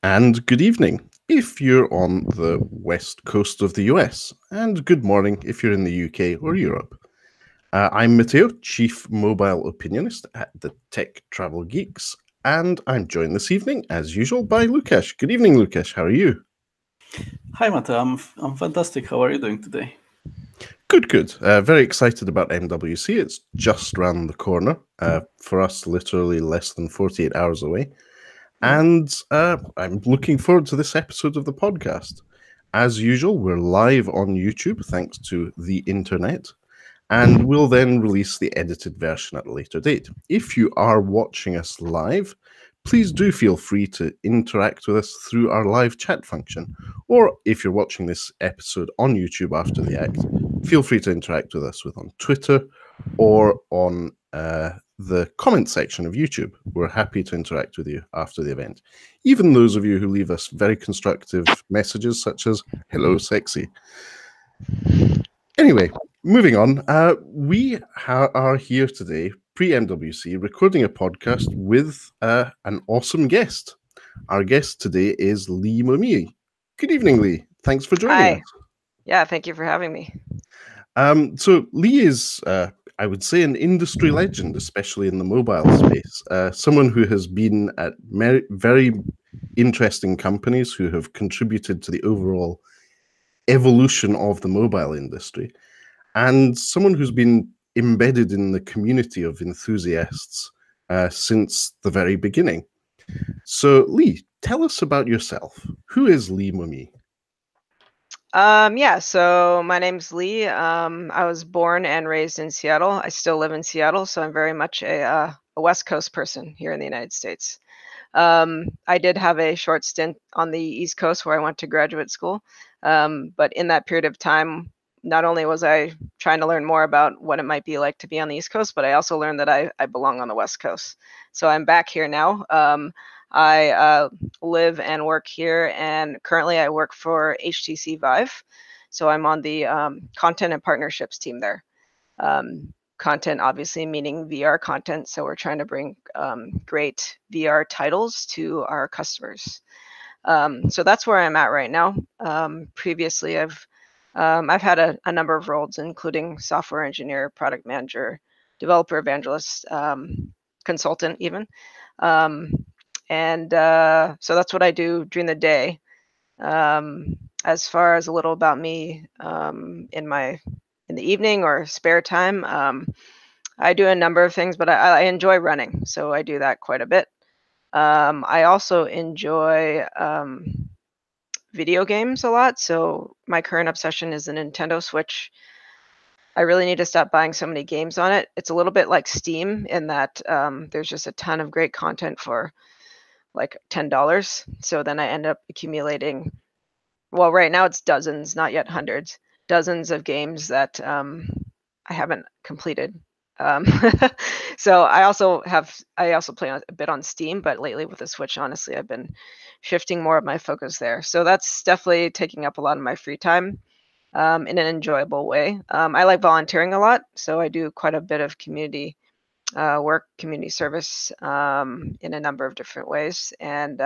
And good evening if you're on the west coast of the US, and good morning if you're in the UK or Europe. I'm Matteo, Chief Mobile Opinionist at the Tech Travel Geeks, and I'm joined this evening, as usual, by Lukasz. Good evening, Lukasz. How are you? Hi, Matteo. I'm fantastic. How are you doing today? Good. Very excited about MWC. It's just round the corner. For us, literally less than 48 hours away. And I'm looking forward to this episode of the podcast. As usual, we're live on YouTube, thanks to the internet, and we'll then release the edited version at a later date. If you are watching us live, please do feel free to interact with us through our live chat function. Or if you're watching this episode on YouTube after the act, feel free to interact with us on Twitter or on the comment section of YouTube. We're happy to interact with you after the event. Even those of you who leave us very constructive messages such as, hello, sexy. Anyway, moving on. We are here today, pre-MWC, recording a podcast with an awesome guest. Our guest today is Leigh Momii. Good evening, Leigh. Thanks for joining us. Yeah, thank you for having me. So Leigh is, I would say, an industry legend, especially in the mobile space. Someone who has been at very interesting companies who have contributed to the overall evolution of the mobile industry, and someone who's been embedded in the community of enthusiasts since the very beginning. So, Leigh, tell us about yourself. Who is Leigh Momii? So my name's Leigh. I was born and raised in Seattle. I still live in Seattle, so I'm very much a West Coast person here in the United States. I did have a short stint on the East Coast where I went to graduate school, but in that period of time, not only was I trying to learn more about what it might be like to be on the East Coast, but I also learned that I belong on the West Coast. So I'm back here now. I live and work here, and currently I work for HTC Vive. So I'm on the content and partnerships team there. Content obviously meaning VR content. So we're trying to bring great VR titles to our customers. So that's where I'm at right now. Previously, I've had a number of roles, including software engineer, product manager, developer evangelist, consultant even. So that's what I do during the day. As far as a little about me, in the evening or spare time, I do a number of things, but I enjoy running, so I do that quite a bit. I also enjoy video games a lot. So my current obsession is the Nintendo Switch. I really need to stop buying so many games on it. It's a little bit like Steam in that there's just a ton of great content for like $10. So then I end up accumulating, well, right now it's dozens, not yet hundreds, dozens of games that I haven't completed. So I also play a bit on Steam, but lately with the Switch, honestly, I've been shifting more of my focus there. So that's definitely taking up a lot of my free time in an enjoyable way. I like volunteering a lot, so I do quite a bit of community work, community service in a number of different ways. And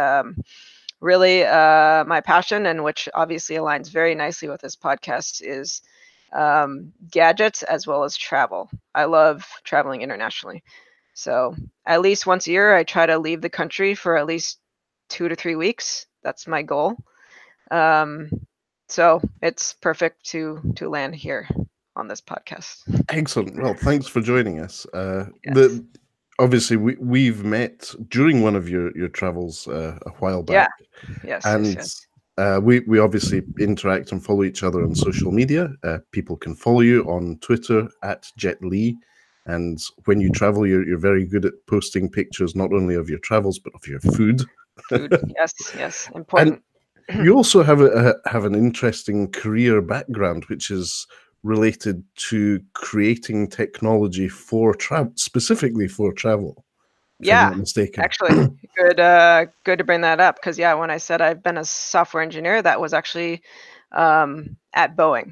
really my passion, and which obviously aligns very nicely with this podcast, is gadgets as well as travel. I love traveling internationally. So at least once a year, I try to leave the country for at least 2 to 3 weeks. That's my goal. So it's perfect to land here on this podcast. Excellent. Well, thanks for joining us. Yes. Obviously, we've met during one of your travels a while back. Yeah. Yes. And yes. we obviously interact and follow each other on social media. People can follow you on Twitter at JetLeigh. And when you travel, you're very good at posting pictures not only of your travels but of your food. Food. Yes. Important. And you also have an interesting career background, which is related to creating technology for specifically for travel. If I'm not mistaken. Actually, good to bring that up, because when I said I've been a software engineer, that was actually at Boeing.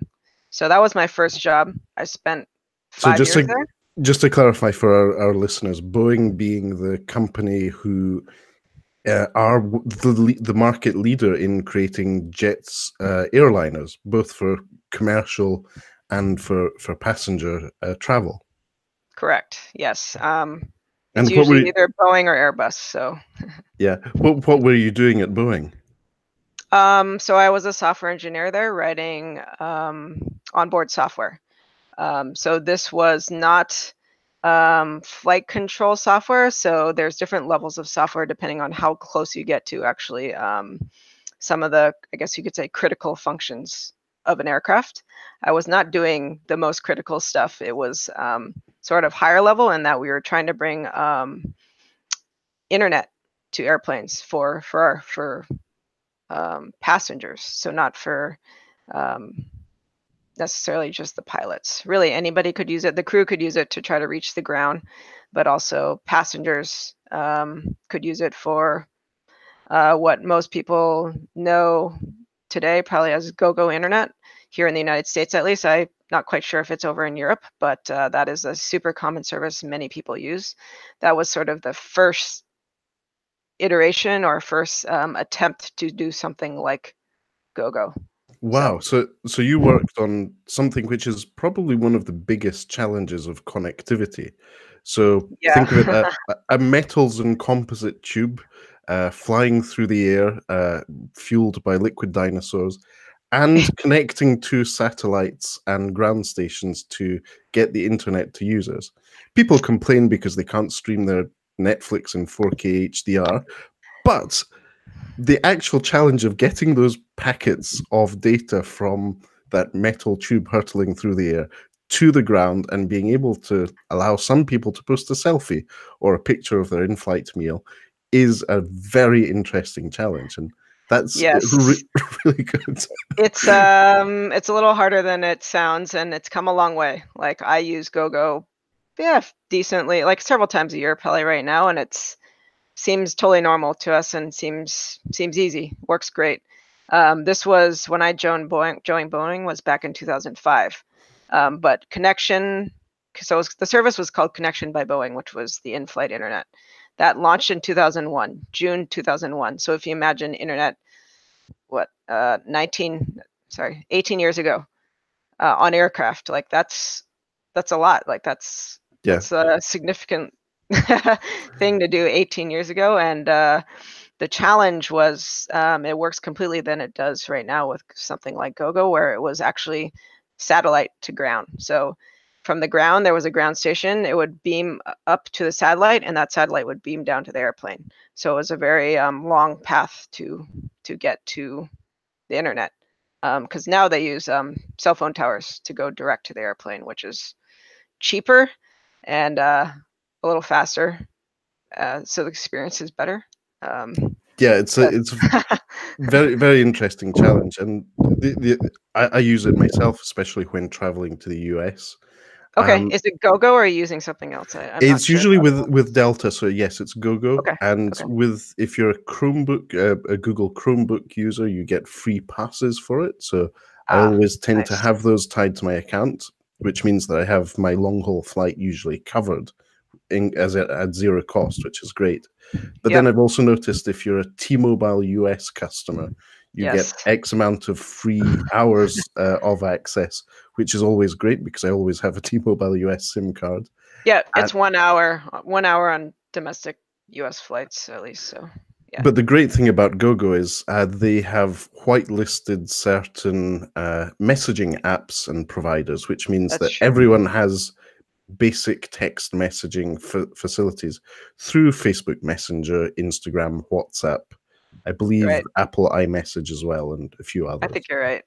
So that was my first job. I spent 5 years there. Just to clarify for our listeners, Boeing being the company who are the market leader in creating jets, airliners, both for commercial and for passenger travel. Correct. Yes. And It's usually either Boeing or Airbus. So. Yeah. What were you doing at Boeing? So I was a software engineer there, writing onboard software. So this was not flight control software. So there's different levels of software depending on how close you get to actually some of the, I guess you could say, critical functions of an aircraft. I was not doing the most critical stuff. It was sort of higher level in that we were trying to bring internet to airplanes for passengers. So not for necessarily just the pilots. Really, anybody could use it. The crew could use it to try to reach the ground, but also passengers could use it for what most people know today probably as go-go internet here in the United States, at least. I'm not quite sure if it's over in Europe, but that is a super common service many people use. That was sort of the first iteration or first attempt to do something like go-go. Wow. So you worked on something which is probably one of the biggest challenges of connectivity. So think of it, a metals and composite tube flying through the air, fueled by liquid dinosaurs, and connecting to satellites and ground stations to get the internet to users. People complain because they can't stream their Netflix in 4K HDR, but the actual challenge of getting those packets of data from that metal tube hurtling through the air to the ground and being able to allow some people to post a selfie or a picture of their in-flight meal is a very interesting challenge, and that's really good. It's a little harder than it sounds, and it's come a long way. Like I use GoGo, decently, like several times a year probably right now, and it's seems totally normal to us and seems easy. Works great. This was when I joined Boeing was back in 2005. But Connection, so the service was called Connection by Boeing, which was the in-flight internet. That launched in 2001, June 2001. So if you imagine internet, 18 years ago on aircraft, like that's a lot. Like that's a significant thing to do 18 years ago. And the challenge was it works completely than it does right now with something like GoGo, where it was actually satellite to ground. So from the ground, there was a ground station. It would beam up to the satellite, and that satellite would beam down to the airplane. So it was a very long path to get to the internet. Because now they use cell phone towers to go direct to the airplane, which is cheaper and a little faster. So the experience is better. It's a very, very interesting challenge, and I use it myself, especially when traveling to the US. Okay, is it GoGo or are you using something else? It's usually with Delta, so yes, it's GoGo. Okay. And with if you're a Chromebook, a Google Chromebook user, you get free passes for it. So I always tend to have those tied to my account, which means that I have my long haul flight usually covered at zero cost, which is great. But then I've also noticed if you're a T-Mobile US customer, you get X amount of free hours of access, which is always great because I always have a T-Mobile US SIM card. Yeah, it's 1 hour on domestic US flights at least. So yeah. But the great thing about GoGo is they have whitelisted certain messaging apps and providers, which means that everyone has basic text messaging facilities through Facebook Messenger, Instagram, WhatsApp, I believe Apple iMessage as well, and a few others. I think you're right.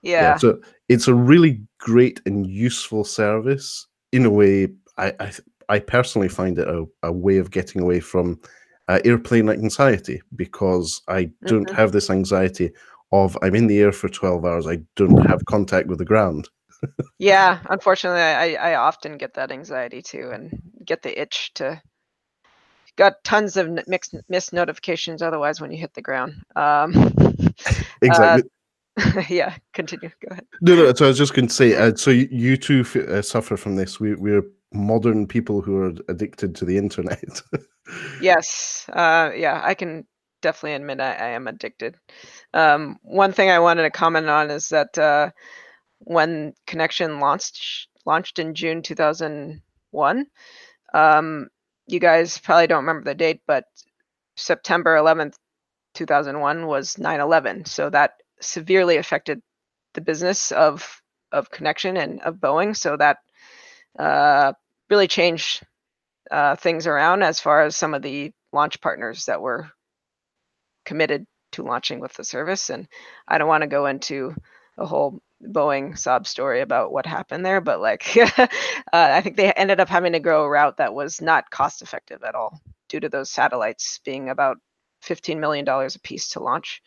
Yeah. So it's a really great and useful service. In a way, I personally find it a way of getting away from airplane anxiety, because I don't have this anxiety of I'm in the air for 12 hours, I don't have contact with the ground. Yeah, unfortunately, I often get that anxiety too, and get the itch to. Got tons of missed notifications otherwise when you hit the ground. Exactly. Yeah, continue. Go ahead. No. So I was just going to say, so you too suffer from this. We're modern people who are addicted to the internet. Yes. Yeah, I can definitely admit I am addicted. One thing I wanted to comment on is that when Connection launched in June 2001, you guys probably don't remember the date, but September 11th, 2001 was 9/11. So that severely affected the business of Connection and of Boeing. So that really changed things around as far as some of the launch partners that were committed to launching with the service. And I don't want to go into a whole Boeing sob story about what happened there, but like I think they ended up having to grow a route that was not cost effective at all due to those satellites being about $15 million a piece to launch.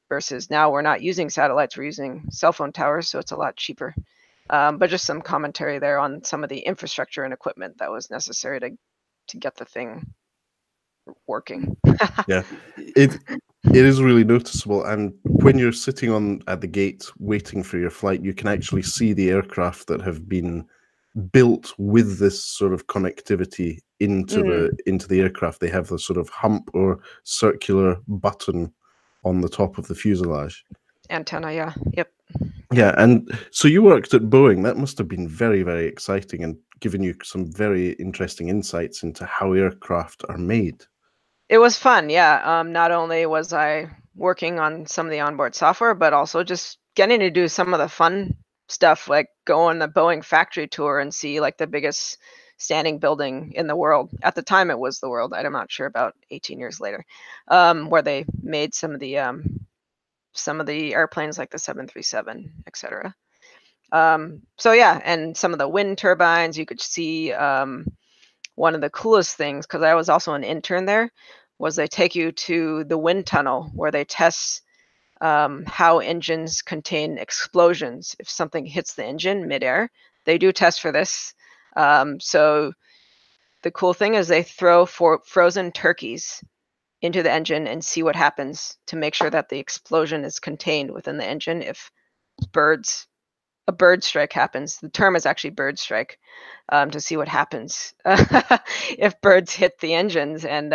Versus now we're not using satellites, we're using cell phone towers, so it's a lot cheaper. But just some commentary there on some of the infrastructure and equipment that was necessary to get the thing working. Yeah, it is really noticeable. And when you're sitting at the gate waiting for your flight, you can actually see the aircraft that have been built with this sort of connectivity into the aircraft. They have the sort of hump or circular button on the top of the fuselage. Antenna, yeah. Yep. Yeah, and so you worked at Boeing. That must have been very, very exciting and given you some very interesting insights into how aircraft are made. It was fun, yeah. Not only was I working on some of the onboard software, but also just getting to do some of the fun stuff, like go on the Boeing factory tour and see like the biggest standing building in the world. At the time, it was the world. I'm not sure about 18 years later, where they made some of the airplanes like the 737, etc. So yeah, and some of the wind turbines. You could see one of the coolest things, because I was also an intern there, was they take you to the wind tunnel where they test how engines contain explosions. If something hits the engine midair, they do test for this. So the cool thing is they throw frozen turkeys into the engine and see what happens to make sure that the explosion is contained within the engine. If a bird strike happens, the term is actually bird strike, to see what happens if birds hit the engines. And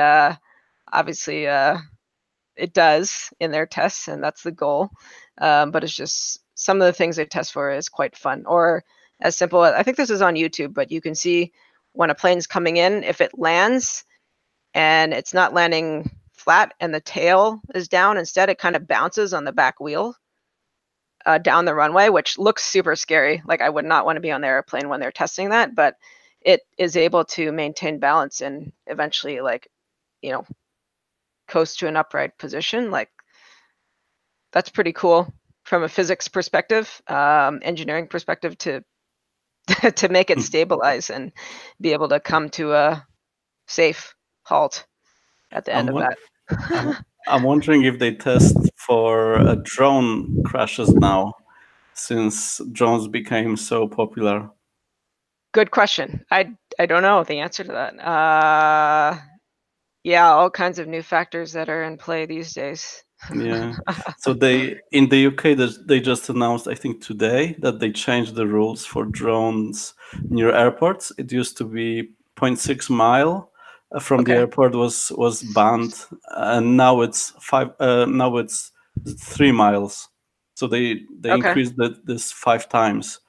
obviously it does in their tests, and that's the goal. But it's just some of the things they test for is quite fun. Or as simple as, I think this is on YouTube, but you can see when a plane's coming in, if it lands and it's not landing flat and the tail is down, instead it kind of bounces on the back wheel down the runway, which looks super scary. Like I would not want to be on the airplane when they're testing that, but it is able to maintain balance and eventually, like, you know, coast to an upright position. Like that's pretty cool from a physics perspective, engineering perspective, to to make it stabilize and be able to come to a safe halt at the end of that. I'm wondering if they test for drone crashes now, since drones became so popular. Good question. I don't know the answer to that. Yeah, all kinds of new factors that are in play these days. Yeah. So in the UK, they just announced, I think today, that they changed the rules for drones near airports. It used to be 0.6 mile from the airport was banned, and now it's 3 miles. So they increased this 5 times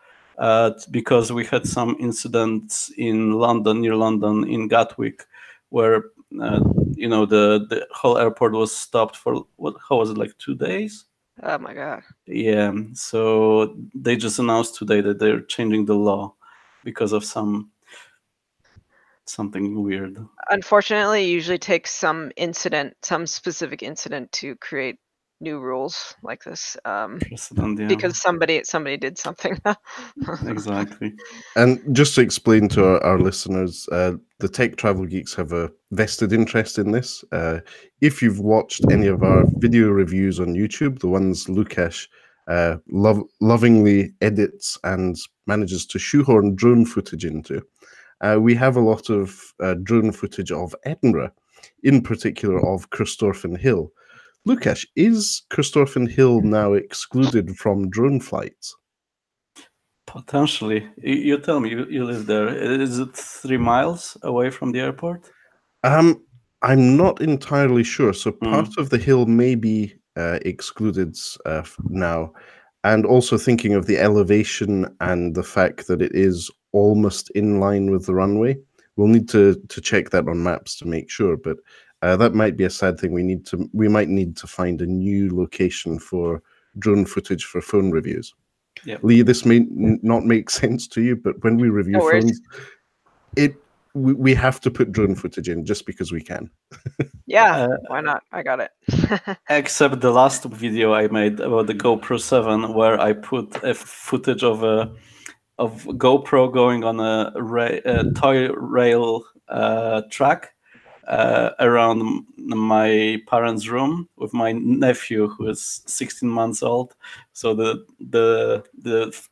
because we had some incidents in London, near London, in Gatwick, where the whole airport was stopped for how was it, like 2 days? Oh my god. Yeah, so they just announced today that they're changing the law because of something weird. Unfortunately, it usually takes some specific incident to create new rules like this. Precedent, yeah. Because somebody did something. Exactly. And just to explain to our listeners, the Tech Travel Geeks have a vested interest in this. If you've watched any of our video reviews on YouTube, the ones Lukasz lovingly edits and manages to shoehorn drone footage into, we have a lot of drone footage of Edinburgh, in particular of Christorfen Hill. Lukasz, is Christorfen Hill now excluded from drone flights? Potentially. You tell me, you live there. Is it 3 miles away from the airport? I'm not entirely sure. So part of the hill may be excluded now. And also thinking of the elevation and the fact that it is almost in line with the runway. We'll need to check that on maps to make sure. But that might be a sad thing. We might need to find a new location for drone footage for phone reviews. Yep. Leigh, this may not make sense to you, but when we review phones, we have to put drone footage in just because we can. Yeah, why not? I got it. Except the last video I made about the GoPro 7, where I put a footage of GoPro going on a toy rail track around my parents' room with my nephew, who is 16 months old. So the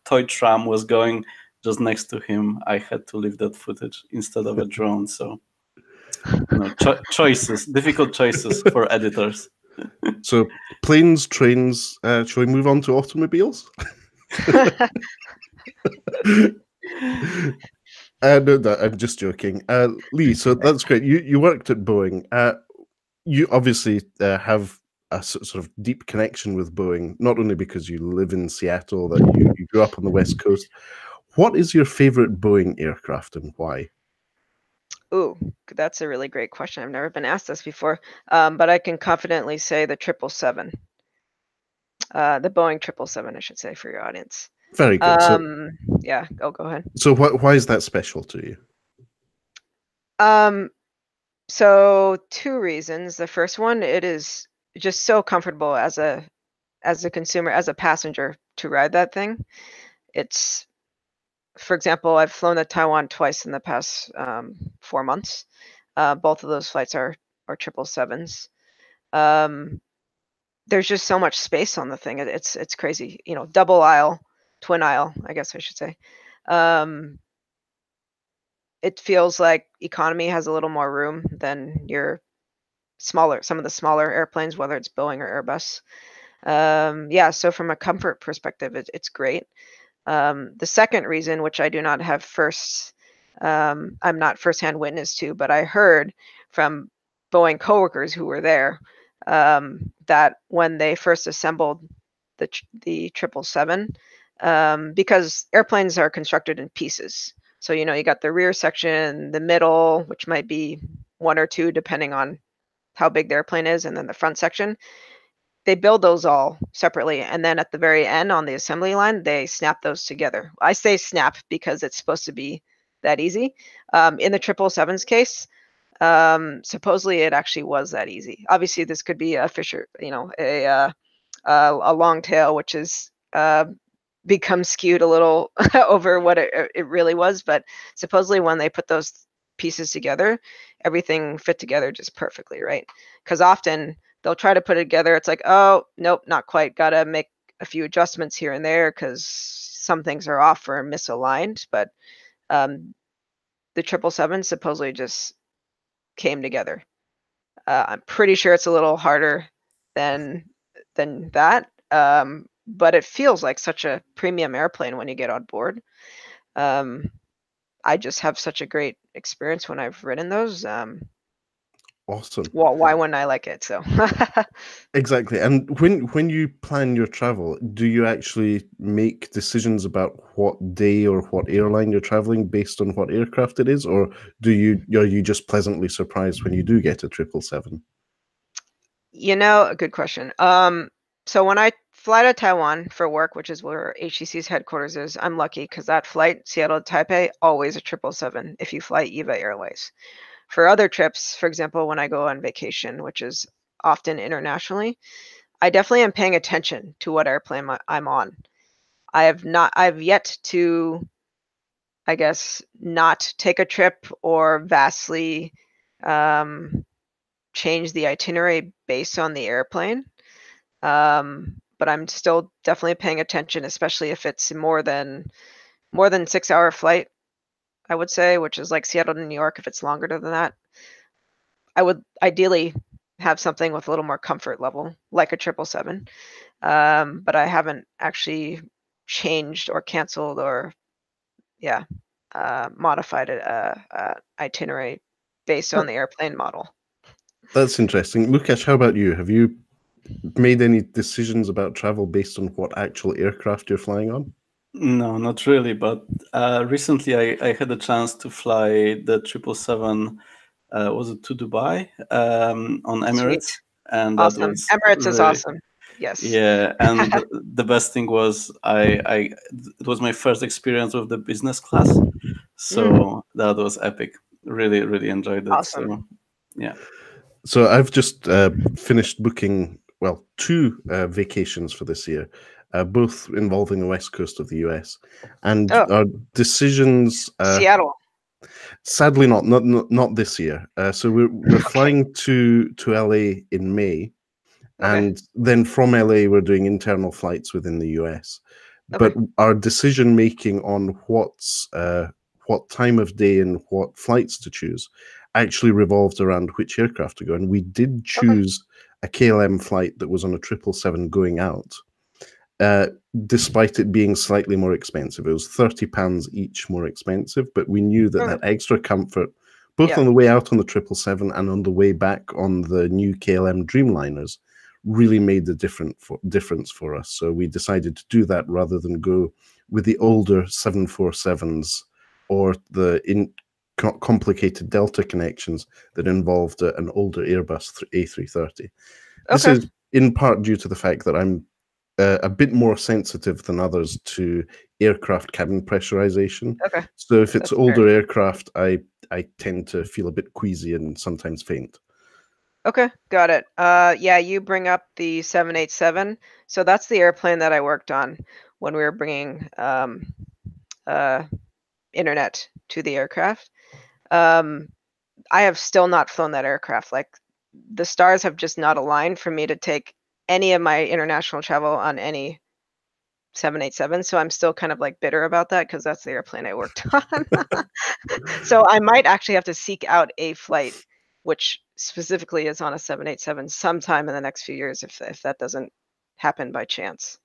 toy tram was going just next to him. I had to leave that footage instead of a drone. So choices, difficult choices for editors. So planes, trains. Shall we move on to automobiles? No, I'm just joking. Leigh, so that's great. You worked at Boeing. You obviously have a sort of deep connection with Boeing, not only because you live in Seattle, that you grew up on the West Coast. What is your favorite Boeing aircraft and why? Ooh, that's a really great question. I've never been asked this before, but I can confidently say the 777. The Boeing 777, I should say, for your audience. Very good. Yeah, go ahead. So why is that special to you? So two reasons. The first one, it is just so comfortable as a consumer, as a passenger to ride that thing. It's, for example, I've flown to Taiwan twice in the past 4 months. Both of those flights are 777s. There's just so much space on the thing. It's crazy. Double aisle, twin aisle, I guess I should say. It feels like economy has a little more room than some of the smaller airplanes, whether it's Boeing or Airbus. Yeah, so from a comfort perspective, it's great. The second reason, which I do not have I'm not firsthand witness to, but I heard from Boeing coworkers who were there that when they first assembled the 777, because airplanes are constructed in pieces. So, you got the rear section, the middle, which might be one or two, depending on how big the airplane is, and then the front section. They build those all separately, and then at the very end on the assembly line, they snap those together. I say snap because it's supposed to be that easy. In the 777's case, supposedly it actually was that easy. Obviously, this could be a Fisher, a long tail, which is become skewed a little over what it really was. But supposedly when they put those pieces together, everything fit together just perfectly, right? Because often they'll try to put it together. It's like, oh, nope, not quite. Got to make a few adjustments here and there because some things are off or misaligned. But the 777 supposedly just came together. I'm pretty sure it's a little harder than that. But it feels like such a premium airplane when you get on board. I just have such a great experience when I've ridden those. Awesome. Well, why wouldn't I like it? So exactly. And when you plan your travel, do you actually make decisions about what day or what airline you're traveling based on what aircraft it is, or are you just pleasantly surprised when you do get a 777? A good question. So when I fly to Taiwan for work, which is where HTC's headquarters is, I'm lucky because that flight, Seattle to Taipei, always a 777 if you fly EVA Airways. For other trips, for example, when I go on vacation, which is often internationally, I definitely am paying attention to what airplane I'm on. I've yet to, I guess, not take a trip or vastly change the itinerary based on the airplane. But I'm still definitely paying attention, especially if it's more than 6-hour flight, I would say, which is like Seattle to New York. If it's longer than that, I would ideally have something with a little more comfort level, like a 777. But I haven't actually changed or canceled or modified a itinerary based on the airplane model. That's interesting. Lukasz, how about you? Have you made any decisions about travel based on what actual aircraft you're flying on? No, not really. But recently, I had a chance to fly the 777. Was it to Dubai on Emirates? Sweet. And that Awesome. was Emirates is really, awesome. Yes. yeah. And the best thing was it was my first experience with the business class, so that was epic. Really, really enjoyed it. Awesome. So, yeah. So I've just finished booking, well, 2 vacations for this year, both involving the west coast of the US, and our decisions. Seattle. Sadly, not this year. So we're flying to LA in May, and then from LA we're doing internal flights within the US. But our decision making on what time of day and what flights to choose actually revolved around which aircraft to go. And we did choose a KLM flight that was on a 777 going out, despite it being slightly more expensive. It was £30 each more expensive, but we knew that that extra comfort, both on the way out on the 777 and on the way back on the new KLM Dreamliners, really made the difference for us. So we decided to do that rather than go with the older 747s or the complicated Delta connections that involved an older Airbus A330. This is in part due to the fact that I'm a bit more sensitive than others to aircraft cabin pressurization. So if it's older aircraft, I tend to feel a bit queasy and sometimes faint. Okay, got it. Yeah, you bring up the 787. So that's the airplane that I worked on when we were bringing internet to the aircraft. I have still not flown that aircraft. Like, the stars have just not aligned for me to take any of my international travel on any 787. So I'm still kind of like bitter about that because that's the airplane I worked on. So I might actually have to seek out a flight which specifically is on a 787 sometime in the next few years if that doesn't happen by chance.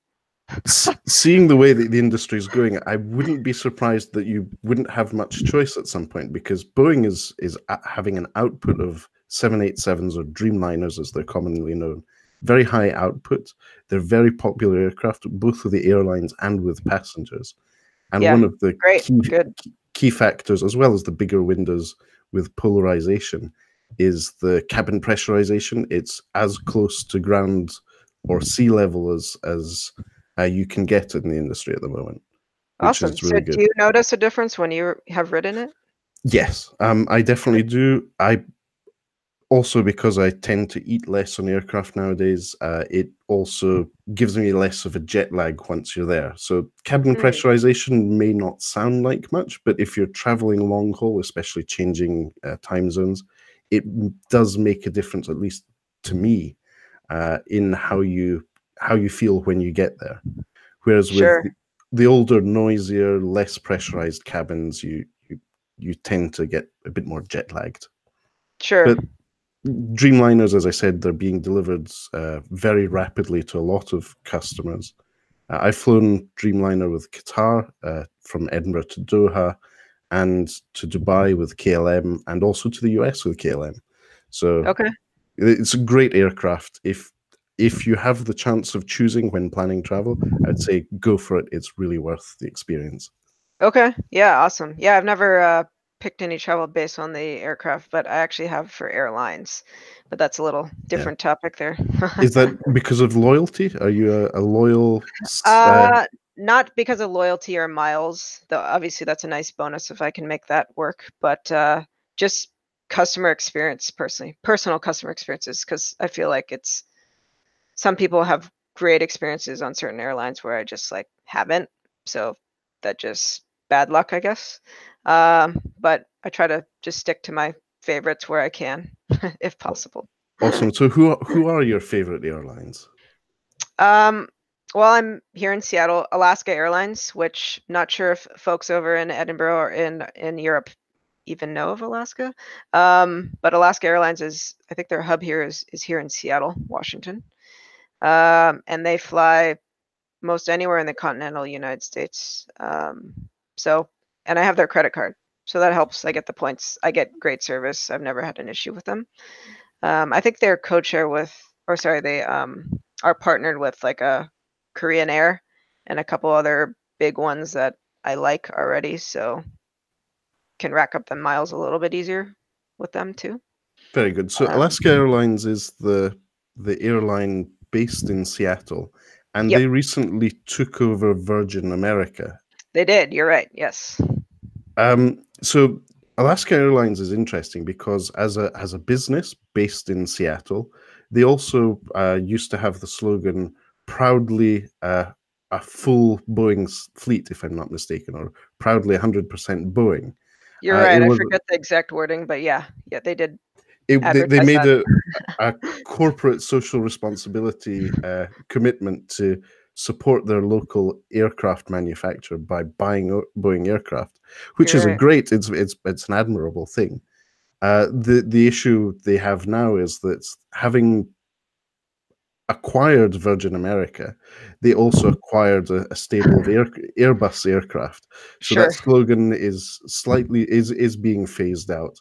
Seeing the way that the industry is going, I wouldn't be surprised that you wouldn't have much choice at some point, because Boeing is having an output of 787s, or Dreamliners as they're commonly known. Very high output. They're very popular aircraft, both with the airlines and with passengers. And one of the key factors, as well as the bigger windows with polarization, is the cabin pressurization. It's as close to ground or sea level as you can get in the industry at the moment. Awesome. Really so good. Do you notice a difference when you have ridden it? Yes, I definitely do. Also, because I tend to eat less on aircraft nowadays, it also gives me less of a jet lag once you're there. So cabin pressurization may not sound like much, but if you're traveling long haul, especially changing time zones, it does make a difference, at least to me, in how you feel when you get there. Whereas with the older, noisier, less pressurized cabins, you tend to get a bit more jet lagged. But Dreamliners, as I said, they're being delivered very rapidly to a lot of customers. I've flown Dreamliner with Qatar, from Edinburgh to Doha, and to Dubai with KLM, and also to the US with KLM. So it's a great aircraft. If you have the chance of choosing when planning travel, I'd say go for it. It's really worth the experience. Okay. Yeah, awesome. Yeah, I've never picked any travel based on the aircraft, but I actually have for airlines. But that's a little different topic there. Is that because of loyalty? Are you a loyal? Not because of loyalty or miles, though obviously that's a nice bonus if I can make that work, but just customer experience, personal customer experiences, because I feel like some people have great experiences on certain airlines where I just like haven't. So that just bad luck, I guess. But I try to just stick to my favorites where I can, if possible. Awesome. So who are your favorite airlines? Well, I'm here in Seattle, Alaska Airlines, which not sure if folks over in Edinburgh or in Europe even know of Alaska. But Alaska Airlines I think their hub here is here in Seattle, Washington. And they fly most anywhere in the continental United States. And I have their credit card, so that helps. I get the points. I get great service. I've never had an issue with them. I think they're co-chair with, or sorry, they are partnered with like a Korean Air and a couple other big ones that I like already, so can rack up the miles a little bit easier with them too. Very good. So Alaska Airlines is the airline based in Seattle, and Yep. they recently took over Virgin America. They did. You're right. Yes. So Alaska Airlines is interesting because as a business based in Seattle, they also used to have the slogan "Proudly a full Boeing fleet," if I'm not mistaken, or "Proudly 100% Boeing." You're right. I forget the exact wording, but yeah, they did. They made a corporate social responsibility commitment to support their local aircraft manufacturer by buying Boeing aircraft, which is a great. It's an admirable thing. The issue they have now is that having acquired Virgin America, they also acquired a stable of Airbus aircraft. So that slogan is being phased out,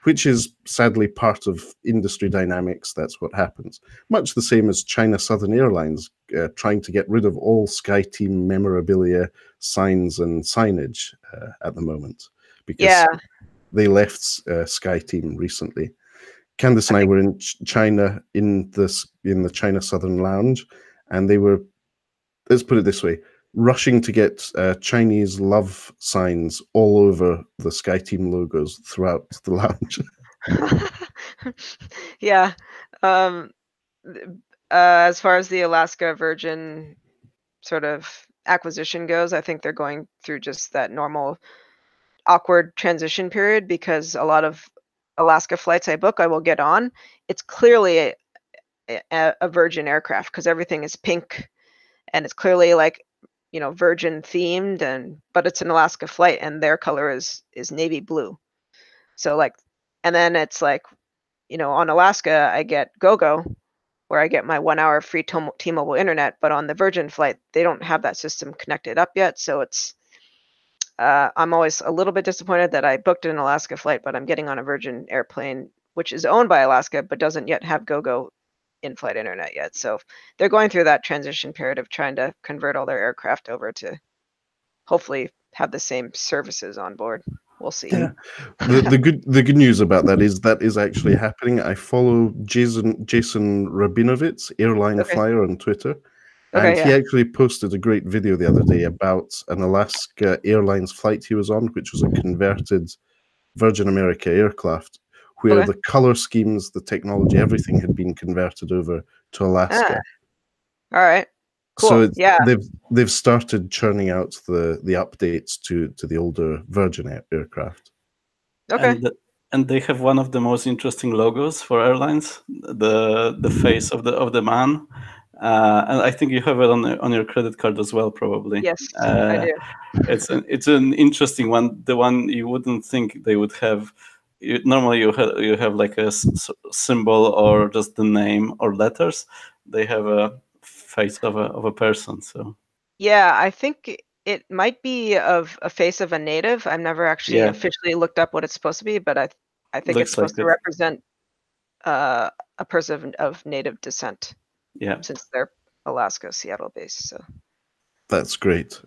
which is sadly part of industry dynamics. That's what happens. Much the same as China Southern Airlines trying to get rid of all SkyTeam memorabilia, signs, and signage at the moment because they left SkyTeam recently. Candice and I were in China in the China Southern Lounge, and they were, let's put it this way, rushing to get Chinese love signs all over the SkyTeam logos throughout the lounge. Yeah. As far as the Alaska Virgin sort of acquisition goes, I think they're going through just that normal awkward transition period because a lot of Alaska flights I book, I will get on. It's clearly a Virgin aircraft because everything is pink and it's clearly like, Virgin themed, but it's an Alaska flight and their color is navy blue. So like, and then it's like, on Alaska, I get GoGo where I get my 1 hour free T-Mobile internet, but on the Virgin flight, they don't have that system connected up yet. So it's, I'm always a little bit disappointed that I booked an Alaska flight, but I'm getting on a Virgin airplane, which is owned by Alaska, but doesn't yet have GoGo in-flight internet yet. So they're going through that transition period of trying to convert all their aircraft over to hopefully have the same services on board. We'll see. Yeah. The good news about that is actually happening. I follow Jason Rabinovitz, airline flyer, on Twitter. And he actually posted a great video the other day about an Alaska Airlines flight he was on, which was a converted Virgin America aircraft, where the color schemes, the technology, everything had been converted over to Alaska. All right. Cool. So they've started churning out the updates to the older Virgin aircraft. Okay. And they have one of the most interesting logos for airlines, the face of the man. And I think you have it on your credit card as well, probably. Yes, I do. It's an interesting one. The one you wouldn't think they would have. Normally, you have like a symbol or just the name or letters. They have a face of a person. So yeah, I think it might be of a face of a native. I've never actually officially looked up what it's supposed to be, but I think it's supposed to represent a person of native descent. Yeah, since they're Alaska, Seattle based. So that's great.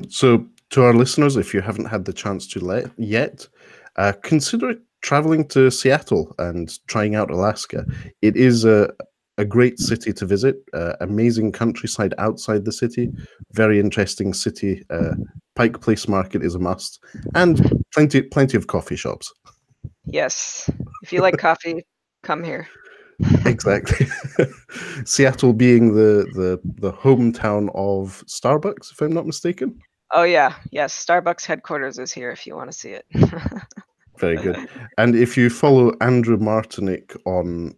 So to our listeners, if you haven't had the chance to yet, consider traveling to Seattle and trying out Alaska. It is a great city to visit. Amazing countryside outside the city. Very interesting city. Pike Place Market is a must, and plenty of coffee shops. Yes, if you like coffee, come here. Exactly. Seattle being the hometown of Starbucks, if I'm not mistaken. Oh yeah, yes. Starbucks headquarters is here if you want to see it. Very good. And if you follow Andrew Martinick on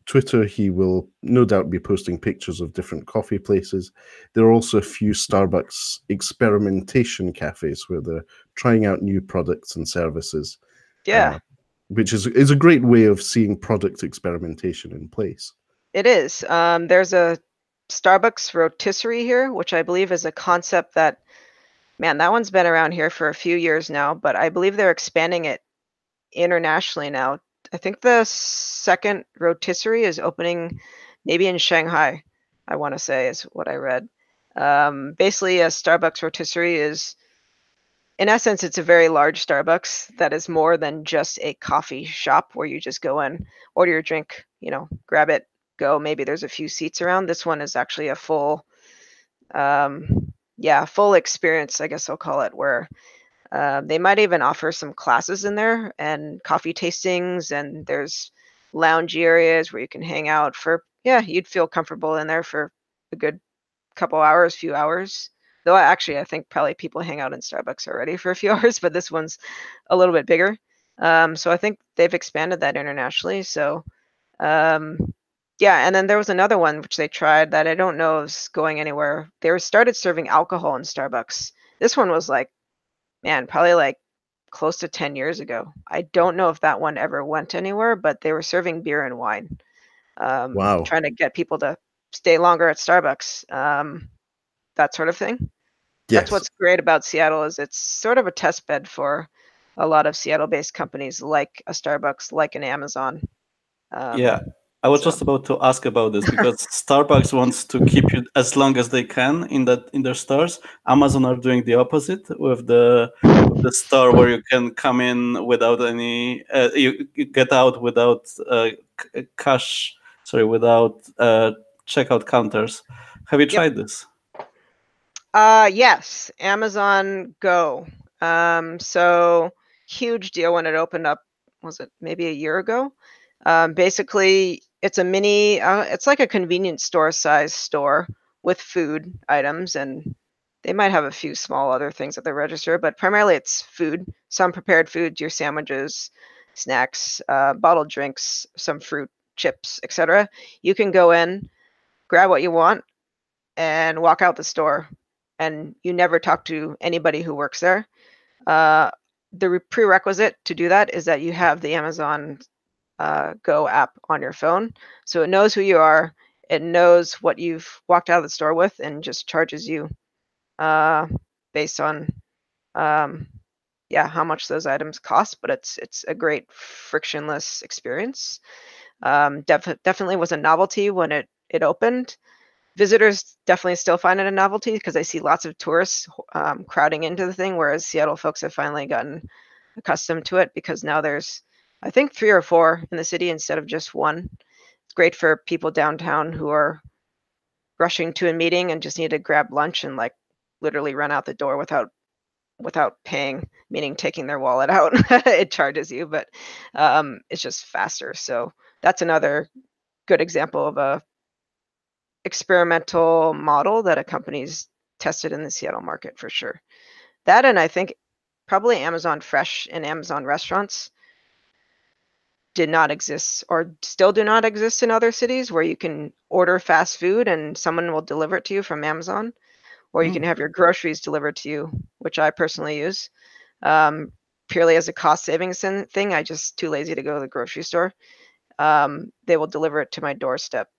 Twitter, he will no doubt be posting pictures of different coffee places. There are also a few Starbucks experimentation cafes where they're trying out new products and services. Yeah. Which is a great way of seeing product experimentation in place. It is. There's a Starbucks rotisserie here, which I believe is a concept that, man, that one's been around here for a few years now, but I believe they're expanding it internationally now. I think the second rotisserie is opening maybe in Shanghai, I want to say, is what I read. Basically, a Starbucks rotisserie is, in essence, it's a very large Starbucks that is more than just a coffee shop where you just go in, order your drink, grab it, go. Maybe there's a few seats around. This one is actually a full full experience, I guess I'll call it, where they might even offer some classes in there and coffee tastings, and there's lounge areas where you can hang out for, you'd feel comfortable in there for a good few hours. Though I think probably people hang out in Starbucks already for a few hours, but this one's a little bit bigger. So I think they've expanded that internationally. So and then there was another one which they tried that I don't know is going anywhere. They started serving alcohol in Starbucks. This one was like, man, probably like close to 10 years ago. I don't know if that one ever went anywhere, but they were serving beer and wine. Wow. Trying to get people to stay longer at Starbucks, that sort of thing. Yes. That's what's great about Seattle, is it's sort of a test bed for a lot of Seattle-based companies like a Starbucks, like an Amazon. I was just about to ask about this because Starbucks wants to keep you as long as they can in their stores. Amazon are doing the opposite with the store where you can come in without any, you get out without without checkout counters. Have you tried this? Yes, Amazon Go. So huge deal when it opened up. Was it maybe a year ago? Basically, it's a mini, it's like a convenience store size store with food items, and they might have a few small other things at the register, but primarily it's food, some prepared foods, your sandwiches, snacks, bottled drinks, some fruit, chips, etc. You can go in, grab what you want, and walk out the store, and you never talk to anybody who works there. The prerequisite to do that is that you have the Amazon Go app on your phone, so it knows who you are, it knows what you've walked out of the store with, and just charges you based on how much those items cost. But it's a great frictionless experience. Definitely was a novelty when it opened. Visitors definitely still find it a novelty because I see lots of tourists crowding into the thing, whereas Seattle folks have finally gotten accustomed to it because now there's, I think, 3 or 4 in the city instead of just one. It's great for people downtown who are rushing to a meeting and just need to grab lunch and like literally run out the door without paying, meaning taking their wallet out. It charges you, but it's just faster. So that's another good example of a experimental model that a company's tested in the Seattle market for sure. That, and I think probably Amazon Fresh and Amazon restaurants did not exist or still do not exist in other cities, where you can order fast food and someone will deliver it to you from Amazon, or you can have your groceries delivered to you, which I personally use purely as a cost savings thing. I just too lazy to go to the grocery store. They will deliver it to my doorstep.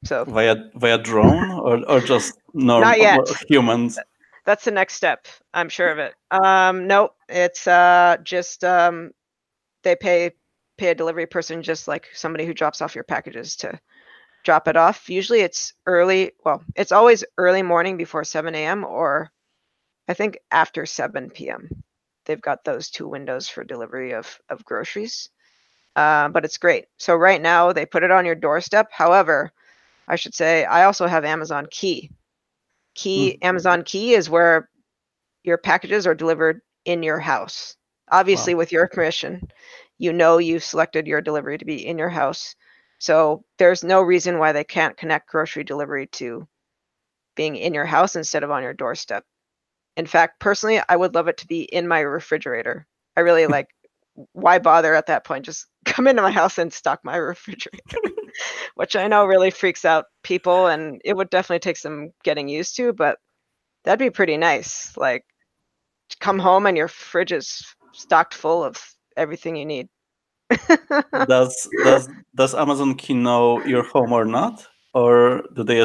So via drone or just normal not yet. Humans? That's the next step. I'm sure of it. Nope. It's just they pay a delivery person just like somebody who drops off your packages to drop it off. Usually it's early. Well, it's always early morning before 7 a.m. or I think after 7 p.m. They've got those 2 windows for delivery of groceries. But it's great. So right now they put it on your doorstep. However, I should say I also have Amazon Key. Amazon Key is where your packages are delivered in your house. Obviously, with your permission. You've selected your delivery to be in your house. So there's no reason why they can't connect grocery delivery to being in your house instead of on your doorstep. In fact, personally, I would love it to be in my refrigerator. I really like, why bother at that point? Just come into my house and stock my refrigerator, which I know really freaks out people, and it would definitely take some getting used to, but that'd be pretty nice. Like, come home and your fridge is stocked full of everything you need. Does Amazon Key know your home or not, or do they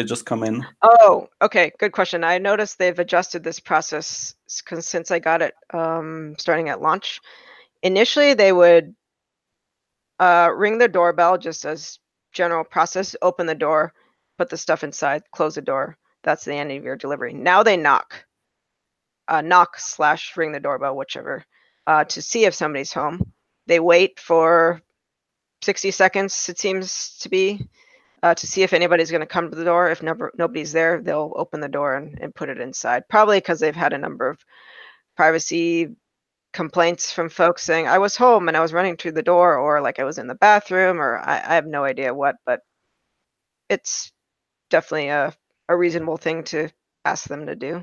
just come in? Oh, okay, good question. I noticed they've adjusted this process since I got it starting at launch. initially they would ring the doorbell just as general process, open the door, put the stuff inside, close the door. That's the end of your delivery. Now they knock / ring the doorbell, whichever, to see if somebody's home. They wait for 60 seconds, it seems to be, to see if anybody's going to come to the door. If nobody's there, they'll open the door and put it inside. Probably because they've had a number of privacy complaints from folks saying, I was home and I was running to the door, or like I was in the bathroom, or I have no idea what, but it's definitely a reasonable thing to ask them to do.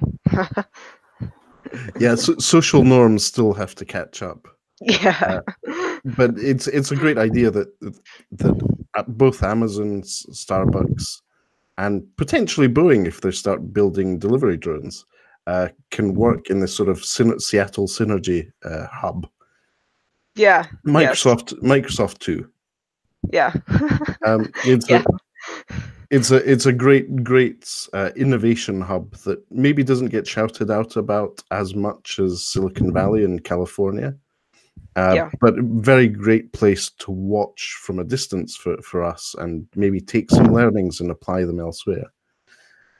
Yeah, social norms still have to catch up. Yeah. But it's a great idea that both Amazon, Starbucks, and potentially Boeing, if they start building delivery drones, can work in this sort of Seattle synergy hub. Yeah. Microsoft too. Yeah. It's a great innovation hub that maybe doesn't get shouted out about as much as Silicon Valley in California. But very great place to watch from a distance for us, and maybe take some learnings and apply them elsewhere.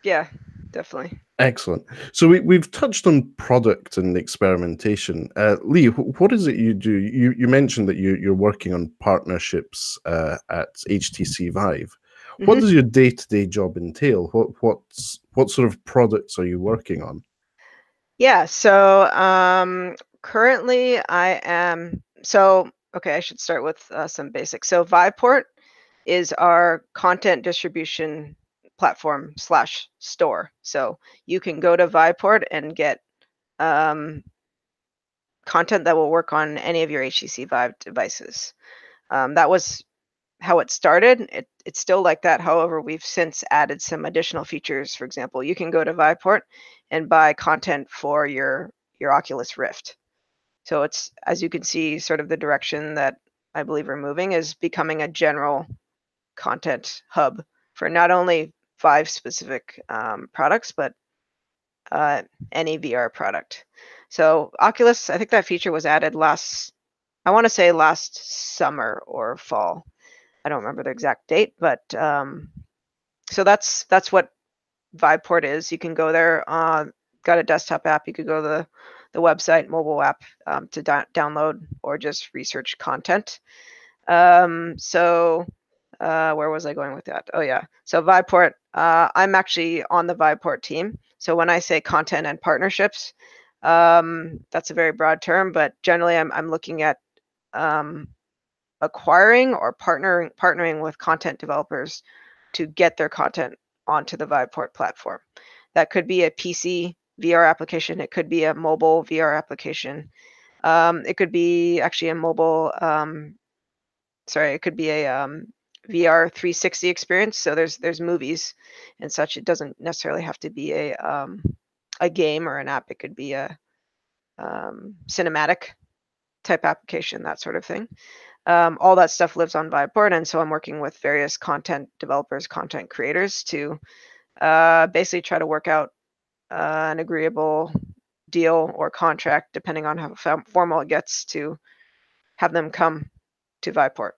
Yeah, definitely. Excellent. So we've touched on product and experimentation. Leigh, what is it you do? You mentioned that you're working on partnerships at HTC Vive. Mm-hmm. What does your day-to-day job entail? What sort of products are you working on? Yeah, so currently I am, I should start with some basics. So Viveport is our content distribution platform / store. So you can go to Viveport and get content that will work on any of your HTC Vive devices. That was how it started. It's still like that. However, we've since added some additional features. For example, you can go to Viveport and buy content for your Oculus Rift. So it's, as you can see, sort of the direction that I believe we're moving is becoming a general content hub for not only Vive specific products, but any VR product. So Oculus, I think that feature was added last summer or fall. I don't remember the exact date, but so that's what Viveport is. You can go there. Got a desktop app. You could go to the website, mobile app to download or just research content. So where was I going with that? Oh yeah. So Viveport. I'm actually on the Viveport team. So when I say content and partnerships, that's a very broad term, but generally I'm looking at acquiring or partnering with content developers to get their content onto the Viveport platform. That could be a PC VR application. It could be a mobile VR application. It could be actually a mobile, it could be a VR 360 experience. So there's movies and such. It doesn't necessarily have to be a game or an app. It could be a cinematic type application, that sort of thing. All that stuff lives on Viveport, and so I'm working with various content developers, content creators to basically try to work out an agreeable deal or contract, depending on how formal it gets, to have them come to Viveport.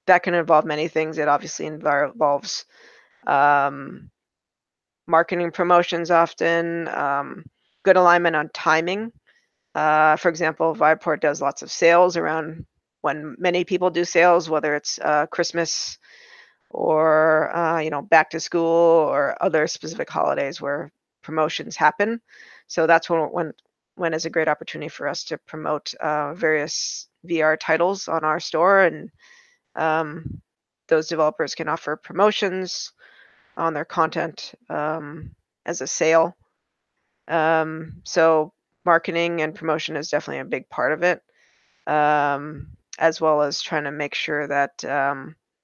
That can involve many things. It obviously involves marketing promotions often, good alignment on timing. For example, Viveport does lots of sales around when many people do sales, whether it's Christmas or back to school or other specific holidays where promotions happen. So that's when is a great opportunity for us to promote various VR titles on our store, and those developers can offer promotions on their content as a sale. So marketing and promotion is definitely a big part of it, as well as trying to make sure that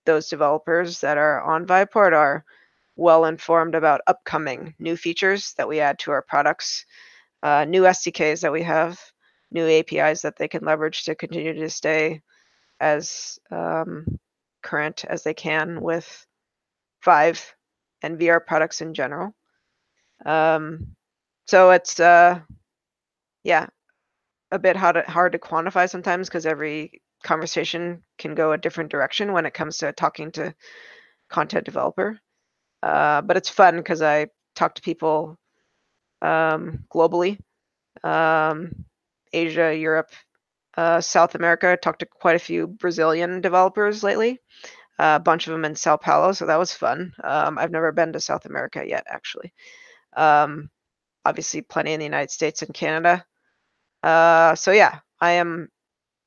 those developers that are on Viveport are well informed about upcoming new features that we add to our products, new SDKs that we have, new APIs that they can leverage to continue to stay as current as they can with Vive and VR products in general. So it's a bit hard to quantify sometimes because every conversation can go a different direction when it comes to talking to content developer. But it's fun because I talk to people globally, Asia, Europe, South America. I talked to quite a few Brazilian developers lately, a bunch of them in Sao Paulo, so that was fun. I've never been to South America yet, actually. Obviously, plenty in the United States and Canada. So yeah, I am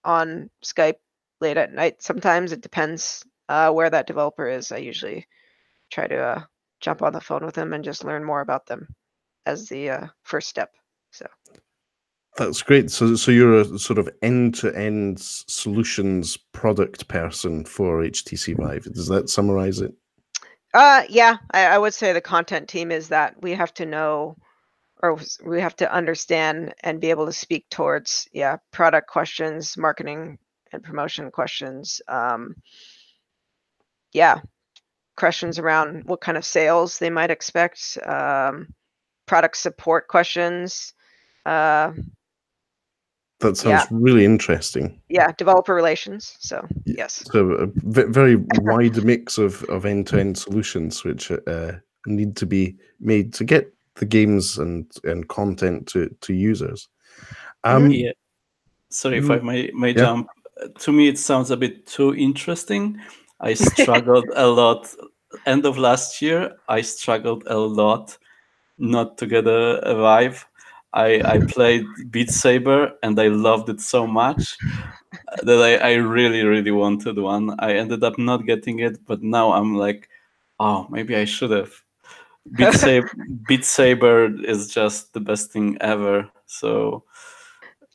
on Skype late at night. Sometimes it depends where that developer is. I usually try to jump on the phone with them and just learn more about them as the first step. So that's great. So you're a sort of end-to-end solutions product person for HTC Vive. Does that summarize it? Yeah, I would say the content team is that we have to know, or we have to understand and be able to speak towards, product questions, marketing and promotion questions. Questions around what kind of sales they might expect, product support questions. That sounds really interesting. Yeah, developer relations. So yes. So a very wide mix of end-to-end solutions which need to be made to get the games and content to users. Yeah. Sorry if I may jump. To me, it sounds a bit too interesting. I struggled a lot. End of last year, I struggled a lot not to get a Vive. I played Beat Saber and I loved it so much that I really, really wanted one. I ended up not getting it, but now I'm like, oh, maybe I should have. Beat Saber is just the best thing ever. So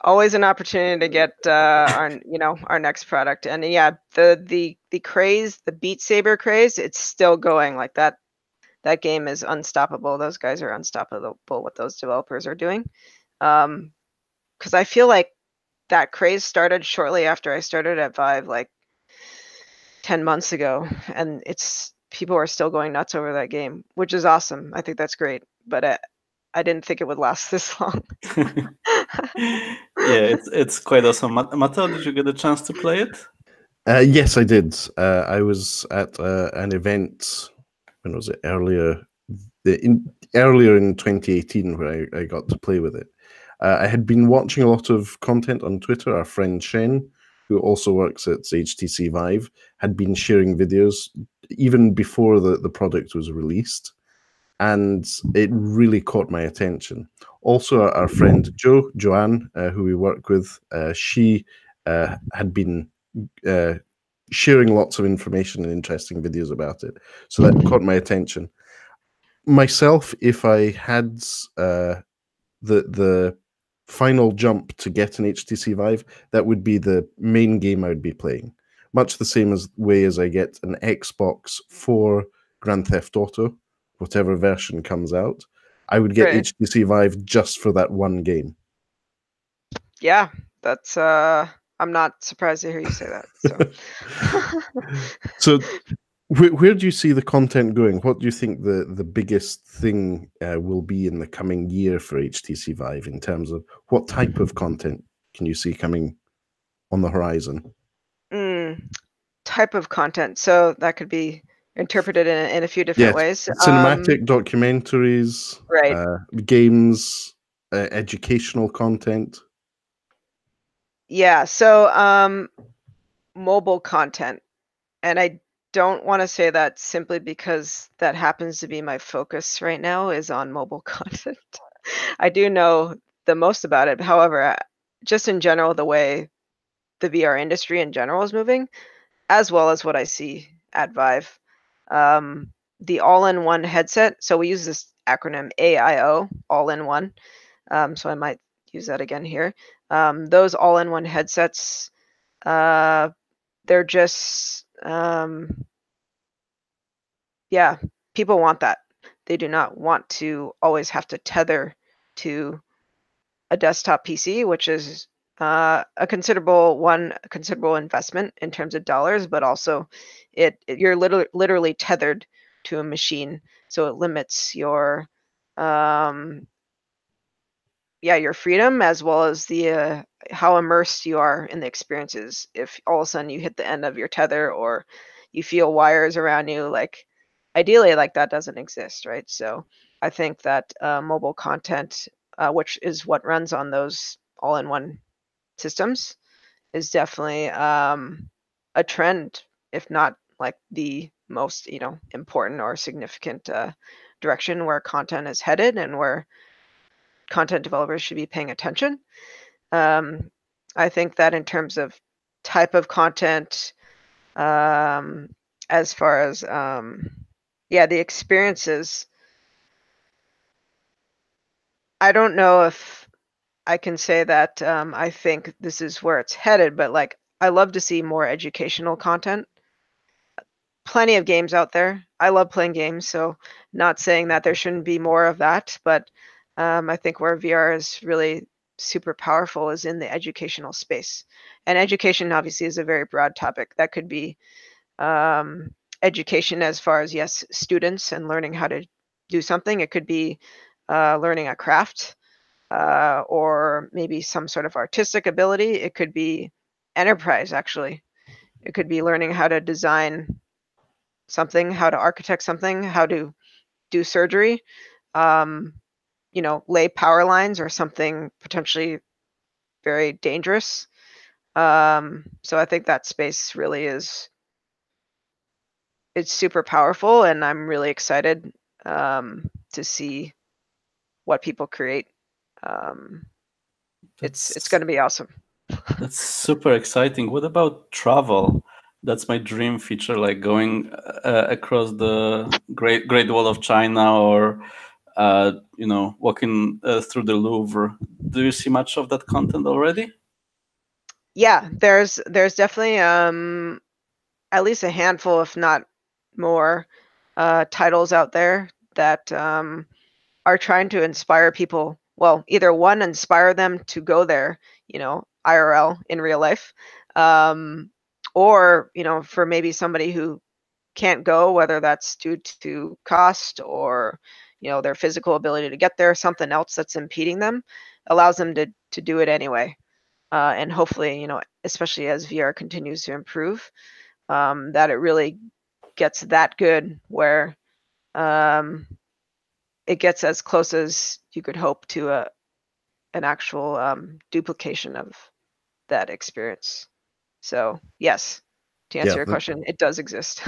always an opportunity to get our next product. And the craze, the Beat Saber craze, it's still going. Like that game is unstoppable. Those guys are unstoppable, what those developers are doing. Because I feel like that craze started shortly after I started at Vive, like 10 months ago, and people are still going nuts over that game, which is awesome. I think that's great, but I didn't think it would last this long. Yeah, it's quite awesome. Matteo, did you get a chance to play it? Yes, I did. I was at an event. When was it? Earlier in 2018, where I got to play with it. I had been watching a lot of content on Twitter. Our friend Shen, who also works at HTC Vive, had been sharing videos even before the product was released, and it really caught my attention. Also, our friend Joanne, who we work with, she had been sharing lots of information and interesting videos about it. So that caught my attention. Myself, if I had the final jump to get an HTC Vive, that would be the main game I would be playing. Much the same way as I get an Xbox for Grand Theft Auto, whatever version comes out, I would get HTC Vive just for that one game. Yeah, that's I'm not surprised to hear you say that. So where do you see the content going? What do you think the biggest thing will be in the coming year for HTC Vive in terms of what type of content can you see coming on the horizon? Type of content. So that could be interpreted in a few different ways. Cinematic documentaries, right? Games, educational content. Yeah. So mobile content, and I don't want to say that simply because that happens to be my focus right now is on mobile content. I do know the most about it. However, just in general, the way the VR industry in general is moving, as well as what I see at Vive, the all-in-one headset. So we use this acronym AIO, all-in-one. So I might use that again here. Those all-in-one headsets, they're just people want that. They do not want to always have to tether to a desktop PC, which is a considerable investment in terms of dollars, but also you're literally tethered to a machine, so it limits your your freedom as well as the how immersed you are in the experiences. If all of a sudden you hit the end of your tether or you feel wires around you, like ideally like that doesn't exist, right? So I think that mobile content, which is what runs on those all-in-one systems, is definitely a trend, if not like the most, you know, important or significant direction where content is headed and where content developers should be paying attention. I think that in terms of type of content, as far as yeah, the experiences, I don't know if I can say that I think this is where it's headed, but like I love to see more educational content. Plenty of games out there. I love playing games, so not saying that there shouldn't be more of that, but I think where VR is really super powerful is in the educational space. And education obviously is a very broad topic. That could be education as far as, yes, students and learning how to do something. It could be learning a craft or maybe some sort of artistic ability. It could be enterprise, actually. It could be learning how to design something, how to architect something, how to do surgery, you know, lay power lines or something potentially very dangerous. So I think that space really is, it's super powerful, and I'm really excited to see what people create. It's going to be awesome. That's super exciting. What about travel? That's my dream feature, like going across the Great Wall of China, or you know, walking through the Louvre. Do you see much of that content already? Yeah, there's definitely at least a handful, if not more, titles out there that are trying to inspire people. Well, either one, inspire them to go there, you know, IRL in real life, or, you know, for maybe somebody who can't go, whether that's due to cost or, you know, their physical ability to get there, something else that's impeding them, allows them to do it anyway. And hopefully, you know, especially as VR continues to improve, that it really gets that good where it gets as close as you could hope to an actual duplication of that experience. So yes, to answer your question, it does exist.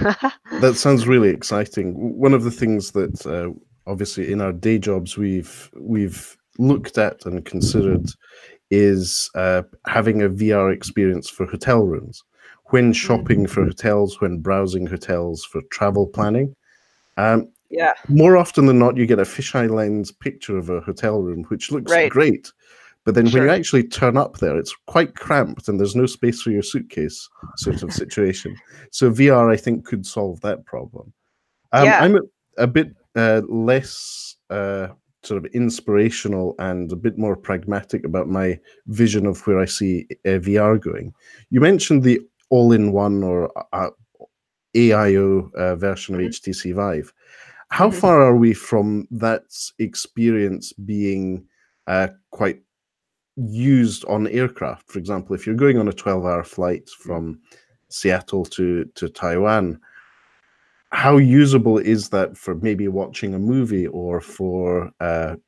That sounds really exciting. One of the things that obviously in our day jobs we've looked at and considered is having a VR experience for hotel rooms. When shopping for hotels, when browsing hotels for travel planning, yeah, more often than not, you get a fisheye lens picture of a hotel room, which looks great. But then when you actually turn up there, it's quite cramped and there's no space for your suitcase, sort of situation. So VR, I think, could solve that problem. I'm a bit less sort of inspirational and a bit more pragmatic about my vision of where I see VR going. You mentioned the all-in-one or AIO version of HTC Vive. How far are we from that experience being quite used on aircraft? For example, if you're going on a 12-hour flight from Seattle to Taiwan, how usable is that for maybe watching a movie or for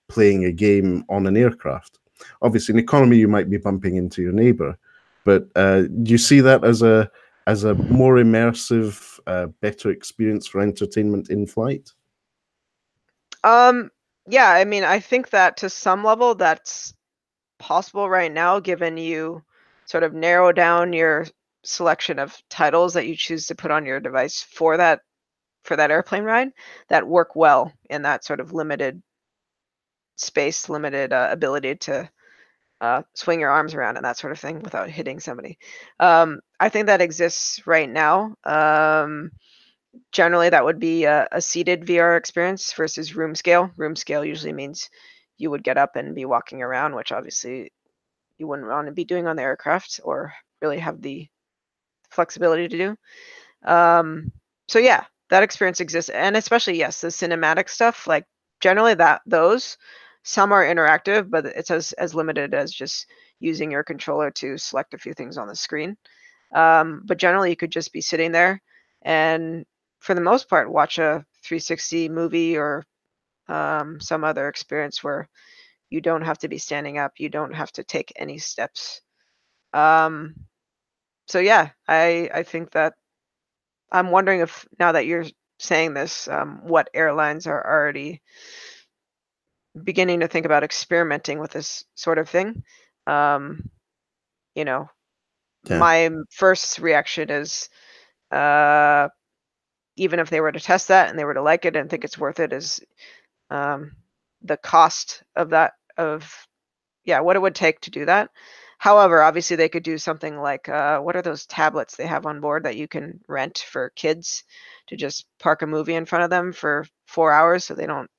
playing a game on an aircraft? Obviously, in economy, you might be bumping into your neighbor, but do you see that as a more immersive, better experience for entertainment in flight? Yeah, I mean, I think that to some level that's possible right now, given you sort of narrow down your selection of titles that you choose to put on your device for that airplane ride that work well in that sort of limited space, limited ability to swing your arms around and that sort of thing without hitting somebody. I think that exists right now. Generally, that would be a seated VR experience versus room scale. Room scale usually means you would get up and be walking around, which obviously you wouldn't want to be doing on the aircraft or really have the flexibility to do. So yeah, that experience exists. And especially, yes, the cinematic stuff, like generally those, some are interactive, but it's as limited as just using your controller to select a few things on the screen. But generally, you could just be sitting there and, for the most part, watch a 360 movie or some other experience where you don't have to be standing up, you don't have to take any steps. So yeah, I think that I'm wondering if, now that you're saying this, what airlines are already beginning to think about experimenting with this sort of thing. You know, my first reaction is, even if they were to test that and they were to like it and think it's worth it, is the cost of that, of what it would take to do that. However, obviously they could do something like, what are those tablets they have on board that you can rent for kids to just park a movie in front of them for 4 hours so they don't,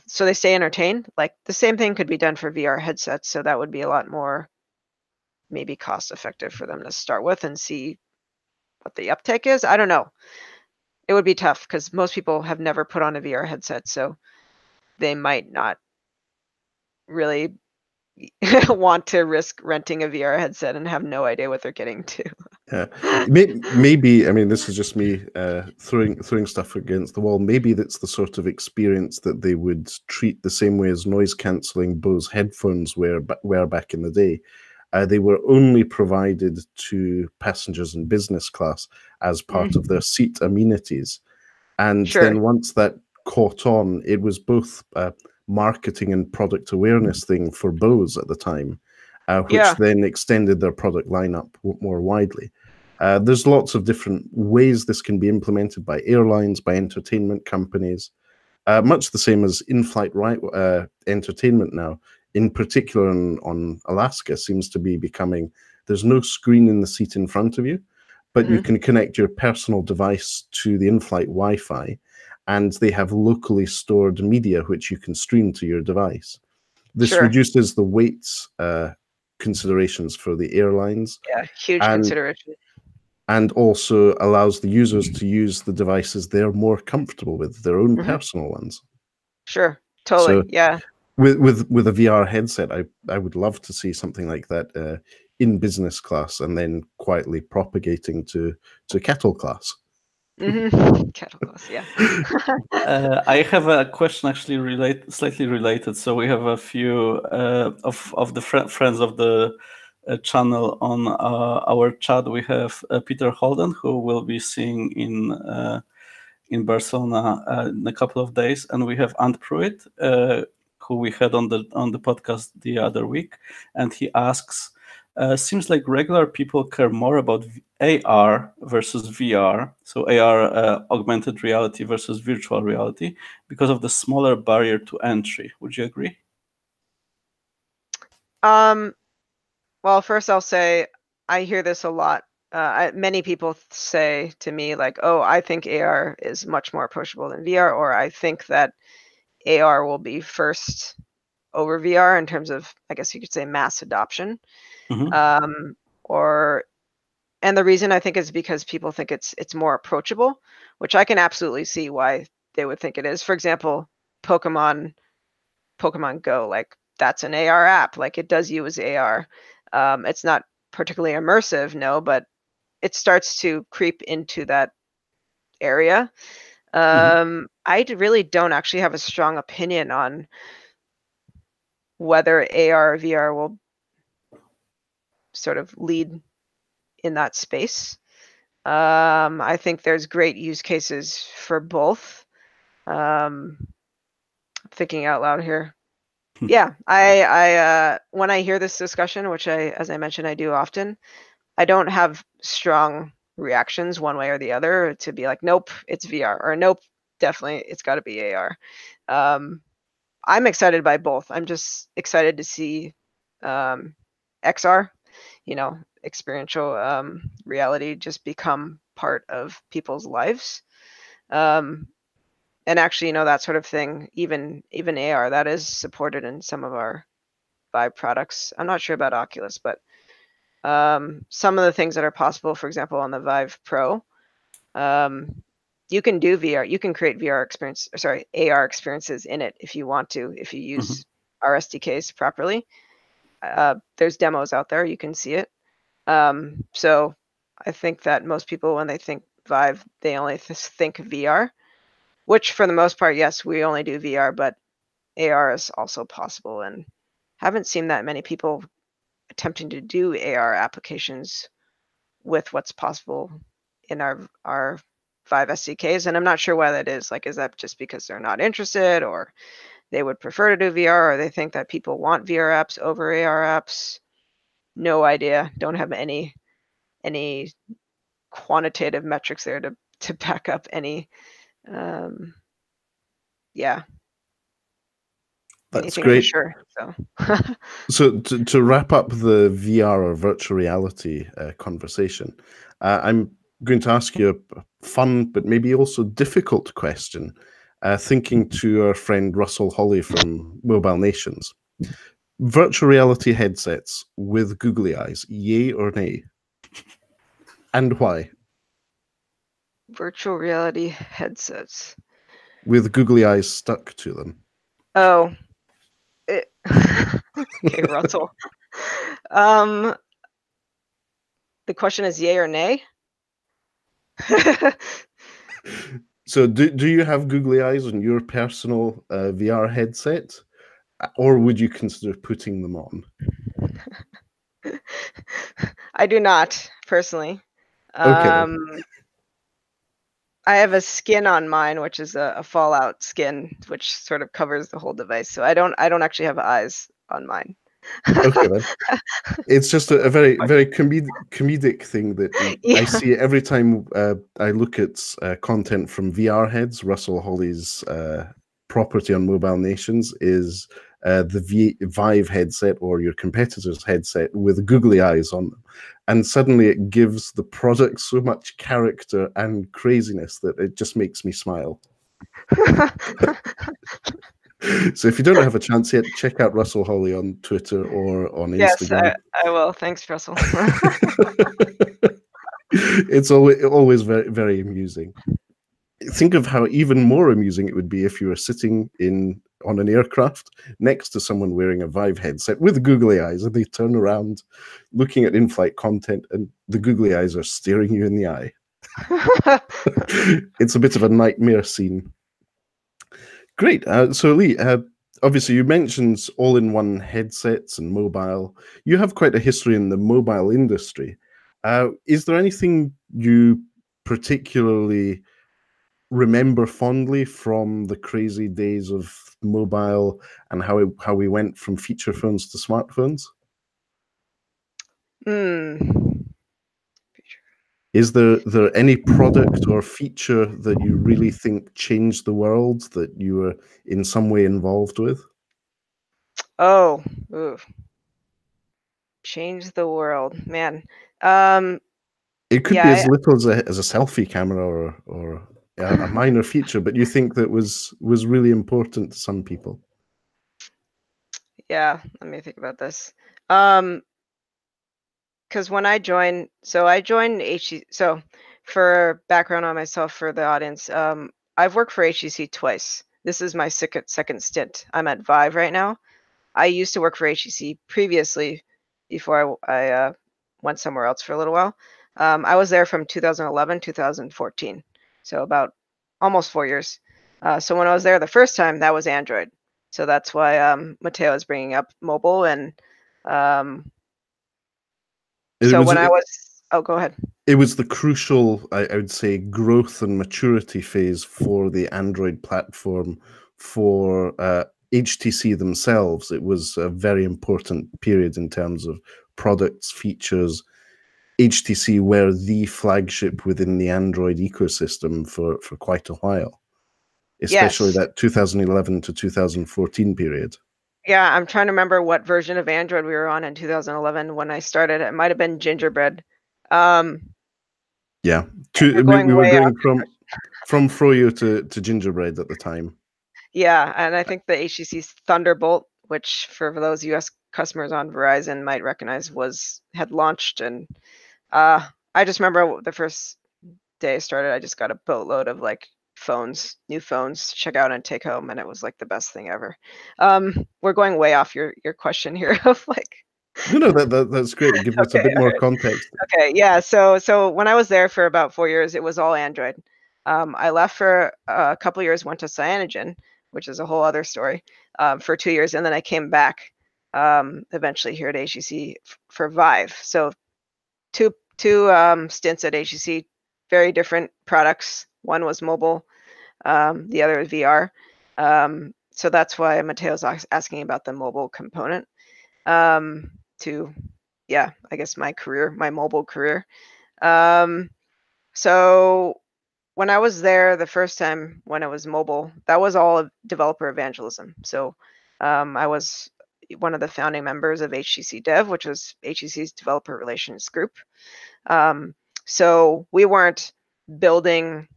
so they stay entertained. Like, the same thing could be done for VR headsets, so that would be a lot more maybe cost effective for them to start with and see what the uptake is. I don't know. It would be tough because most people have never put on a VR headset, so they might not really want to risk renting a VR headset and have no idea what they're getting to. Yeah, maybe. I mean, this is just me throwing stuff against the wall. Maybe that's the sort of experience that they would treat the same way as noise cancelling Bose headphones were back in the day. They were only provided to passengers in business class as part of their seat amenities, and then once that caught on, it was both marketing and product awareness thing for Bose at the time, which then extended their product lineup more widely. There's lots of different ways this can be implemented by airlines, by entertainment companies, much the same as in-flight entertainment now. In particular on Alaska, seems to be becoming, there's no screen in the seat in front of you, but you can connect your personal device to the in-flight Wi-Fi, and they have locally stored media which you can stream to your device. This reduces the weight considerations for the airlines. Yeah, huge consideration. And also allows the users to use the devices they're more comfortable with, their own personal ones. Sure, totally, so, yeah. With a VR headset, I would love to see something like that in business class, and then quietly propagating to cattle class. Cattle class, yeah. I have a question actually slightly related. So we have a few of the friends of the channel on our chat. We have Peter Holden, who will be seeing in Barcelona in a couple of days, and we have Ant Pruitt, who we had on the podcast the other week, and he asks, seems like regular people care more about AR versus VR, so AR, augmented reality versus virtual reality, because of the smaller barrier to entry. Would you agree? Well, first I'll say I hear this a lot. Many people say to me, like, oh, I think AR is much more approachable than VR, or I think that AR will be first over VR in terms of, I guess you could say, mass adoption. And the reason I think is because people think it's more approachable, which I can absolutely see why they would think it is. For example, Pokemon Go, like, that's an AR app. Like, it does use AR. It's not particularly immersive, no, but it starts to creep into that area. I really don't actually have a strong opinion on whether AR or VR will sort of lead in that space. I think there's great use cases for both. Thinking out loud here. Yeah, I when I hear this discussion, which as I mentioned, I do often, I don't have strong reactions one way or the other to be like, nope, it's VR, or nope, definitely it's got to be AR. I'm excited by both. I'm just excited to see XR, experiential reality, just become part of people's lives. And actually, that sort of thing, even AR, that is supported in some of our Vive products. I'm not sure about Oculus, but some of the things that are possible, for example, on the Vive Pro, you can do VR. You can create AR experiences in it if you want to, if you use our SDKs properly. there's demos out there, you can see it. So I think that most people, when they think Vive, they only think VR, which for the most part, yes, we only do VR, but AR is also possible, and haven't seen that many people attempting to do AR applications with what's possible in our Vive SDKs, and I'm not sure why that is. Like, is that just because they're not interested, or they would prefer to do VR, or they think that people want VR apps over AR apps? No idea. Don't have any quantitative metrics there to back up any yeah, That's anything great. for sure. So So to wrap up the VR or virtual reality conversation, I'm going to ask you a fun but maybe also difficult question, thinking to our friend Russell Holly from Mobile Nations. Virtual reality headsets with googly eyes, yay or nay? And why? virtual reality headsets. With googly eyes stuck to them. Oh, okay, Russell. The question is yay or nay? So do you have googly eyes on your personal VR headset, or would you consider putting them on? I do not, personally. Okay. I have a skin on mine, which is a fallout skin, which sort of covers the whole device. So I don't actually have eyes on mine. Okay, then. It's just a very, very comedic thing that I see every time I look at content from VR Heads. Russell Holly's property on Mobile Nations is the Vive headset or your competitor's headset with googly eyes on them. And suddenly it gives the product so much character and craziness that it just makes me smile. So if you don't have a chance yet, check out Russell Holly on Twitter or on Instagram. Yes, I will. Thanks, Russell. It's always very, very amusing. Think of how even more amusing it would be if you were sitting on an aircraft next to someone wearing a Vive headset with googly eyes, and they turn around looking at in-flight content, and the googly eyes are staring you in the eye. It's a bit of a nightmare scene. Great. So Leigh, obviously you mentioned all-in-one headsets and mobile. You have quite a history in the mobile industry. Is there anything you particularly remember fondly from the crazy days of mobile and how we went from feature phones to smartphones? Is there any product or feature that you really think changed the world that you were in some way involved with? Oh, ooh. Change the world, man. It could be as little as a selfie camera or a minor feature, but you think that was really important to some people. Yeah, let me think about this. Because when I joined HTC. So for background on myself for the audience, I've worked for HTC twice. This is my second stint. I'm at Vive right now. I used to work for HTC previously before I went somewhere else for a little while. I was there from 2011, 2014. So about almost 4 years. So when I was there the first time, that was Android. So that's why Matteo is bringing up mobile. And go ahead. It was the crucial, I would say, growth and maturity phase for the Android platform for HTC themselves. It was a very important period in terms of products, features. HTC were the flagship within the Android ecosystem for quite a while, especially that 2011 to 2014 period. Yeah, I'm trying to remember what version of Android we were on in 2011 when I started. It might have been Gingerbread. Yeah, we were going from Froyo to Gingerbread at the time. Yeah, and I think the HTC's Thunderbolt, which for those US customers on Verizon might recognize, had launched, and I just remember the first day I started, I just got a boatload of like new phones to check out and take home, and it was like the best thing ever. We're going way off your question here of like No, that's great. It gives us a bit more context. Okay, yeah. So when I was there for about 4 years, it was all Android. I left for a couple years, went to Cyanogen, which is a whole other story, for 2 years, and then I came back eventually here at HTC for Vive. So two stints at HTC, very different products. One was mobile, the other is VR. So that's why Matteo's asking about the mobile component to, yeah, I guess my mobile career. So when I was there the first time when it was mobile, that was all developer evangelism. So I was one of the founding members of HTC Dev, which was HTC's developer relations group. So we weren't building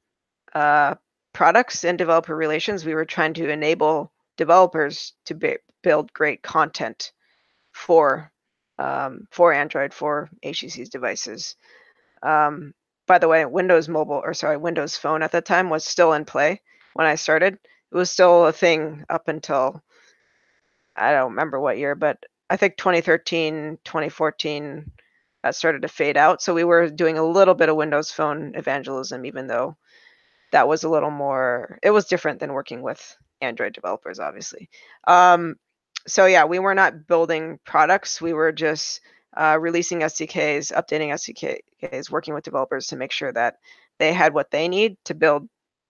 products and developer relations. We were trying to enable developers to build great content for Android, for HTC's devices. By the way, Windows Phone at the time was still in play when I started. It was still a thing up until, I don't remember what year, but I think 2013, 2014, that started to fade out. So we were doing a little bit of Windows Phone evangelism, even though that was a little more, it was different than working with Android developers, obviously. So yeah, we were not building products. We were just releasing SDKs, updating SDKs, working with developers to make sure that they had what they need to build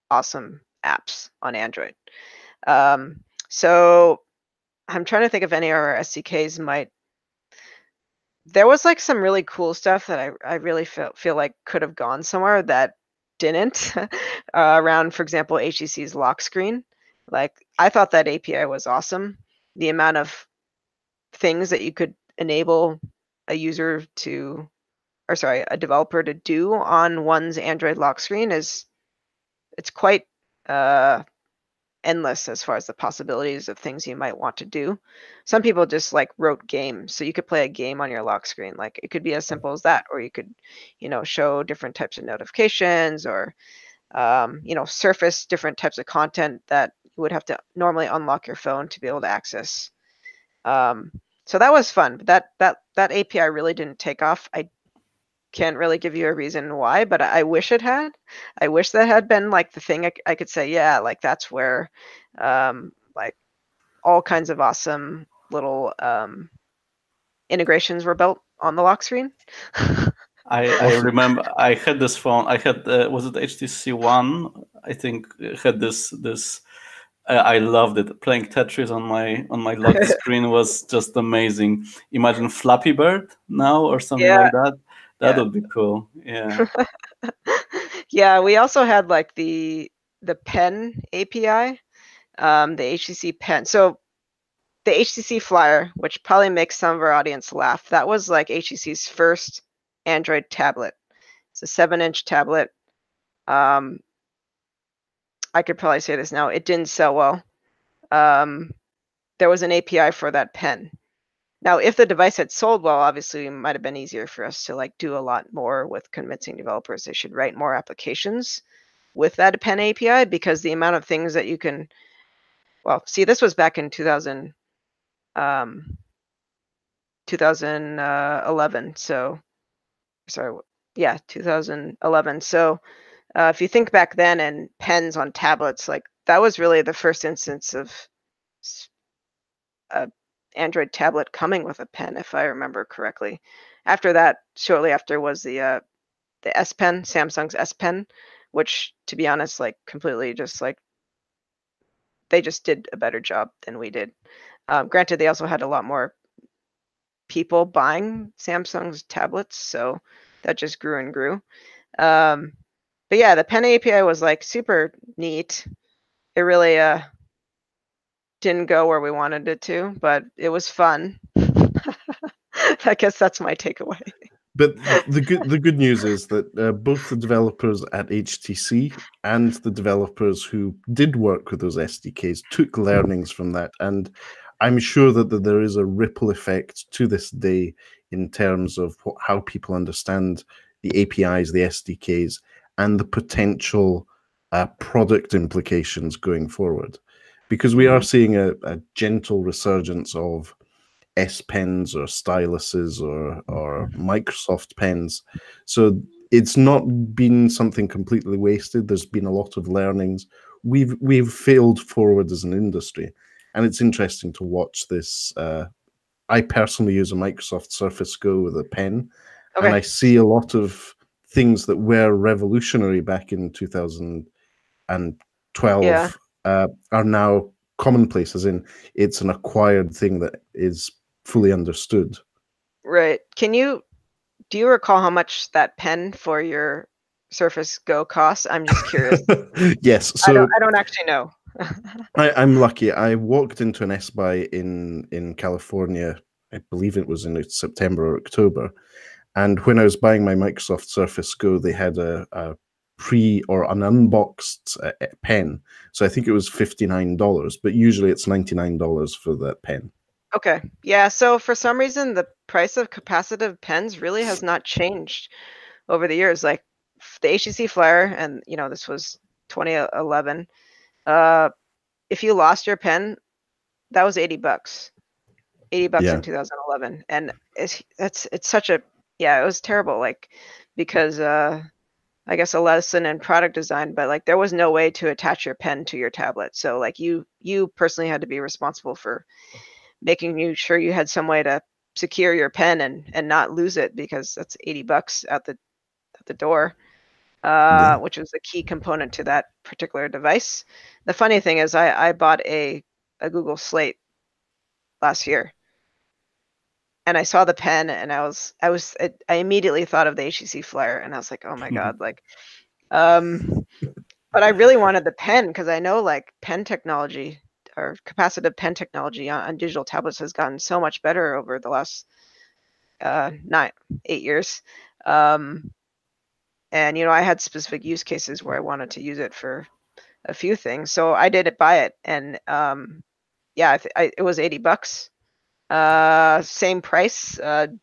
awesome apps on Android. So I'm trying to think if any of our SDKs might. There was like some really cool stuff that I really feel like could have gone somewhere that didn't. Around, for example, HTC's lock screen. Like, I thought that API was awesome. The amount of things that you could enable a developer to do on one's Android lock screen it's quite endless as far as the possibilities of things you might want to do. Some people just like wrote games, so you could play a game on your lock screen. Like, it could be as simple as that, or you could, show different types of notifications, or surface different types of content that you would have to normally unlock your phone to be able to access. So that was fun, but that API really didn't take off. I can't really give you a reason why, but I wish it had. I wish that had been like the thing I could say, yeah, like that's where like all kinds of awesome little integrations were built on the lock screen. I remember I had this phone. I had was it HTC One? I think it had this. I loved it. Playing Tetris on my lock screen was just amazing. Imagine Flappy Bird now or something like that. That would be cool. Yeah. Yeah, we also had like the Pen API, the HTC Pen. So the HTC Flair, which probably makes some of our audience laugh, that was like HTC's first Android tablet. It's a 7-inch tablet. I could probably say this now. It didn't sell well. There was an API for that pen. Now, if the device had sold well, obviously it might have been easier for us to like do a lot more with convincing developers they should write more applications with that pen API, because the amount of things that you can, well, see, this was back in 2011. So, sorry, yeah, 2011. So if you think back then, and pens on tablets, like that was really the first instance of a Android tablet coming with a pen, if I remember correctly. After that, shortly after, was the S Pen, Samsung's S Pen, which, to be honest, like completely just like they just did a better job than we did. Granted, they also had a lot more people buying Samsung's tablets, so that just grew and grew. But yeah, the Pen API was like super neat. It really didn't go where we wanted it to, but it was fun. I guess that's my takeaway. But the good news is that both the developers at HTC and the developers who did work with those SDKs took learnings from that, and I'm sure that there is a ripple effect to this day in terms of how people understand the APIs, the SDKs, and the potential product implications going forward. Because we are seeing a gentle resurgence of S Pens or styluses or Microsoft pens. So it's not been something completely wasted. There's been a lot of learnings. We've failed forward as an industry, and it's interesting to watch this. I personally use a Microsoft Surface Go with a pen, and I see a lot of things that were revolutionary back in 2012 are now commonplace, as in it's an acquired thing that is fully understood. Right. Do you recall how much that pen for your Surface Go costs? I'm just curious. Yes. So I don't actually know. I'm lucky. I walked into an S-Buy in California. I believe it was in September or October. And when I was buying my Microsoft Surface Go, they had a pre or an unboxed pen. So I think it was $59, but usually it's $99 for that pen. Okay. Yeah. So for some reason, the price of capacitive pens really has not changed over the years. Like the HTC Flair, and this was 2011. If you lost your pen, that was $80. $80 in 2011, and it's such a it was terrible. Like because I guess a lesson in product design, but like there was no way to attach your pen to your tablet. So like you personally had to be responsible for making sure you had some way to secure your pen and not lose it, because that's $80 at the door, which was a key component to that particular device. The funny thing is I bought a Google Slate last year, and I saw the pen, and I immediately thought of the HTC Flair, and I was like, oh my God, like, but I really wanted the pen because I know like pen technology or capacitive pen technology on digital tablets has gotten so much better over the last 8 years. And I had specific use cases where I wanted to use it for a few things, so I did buy it, and it was $80. Same price,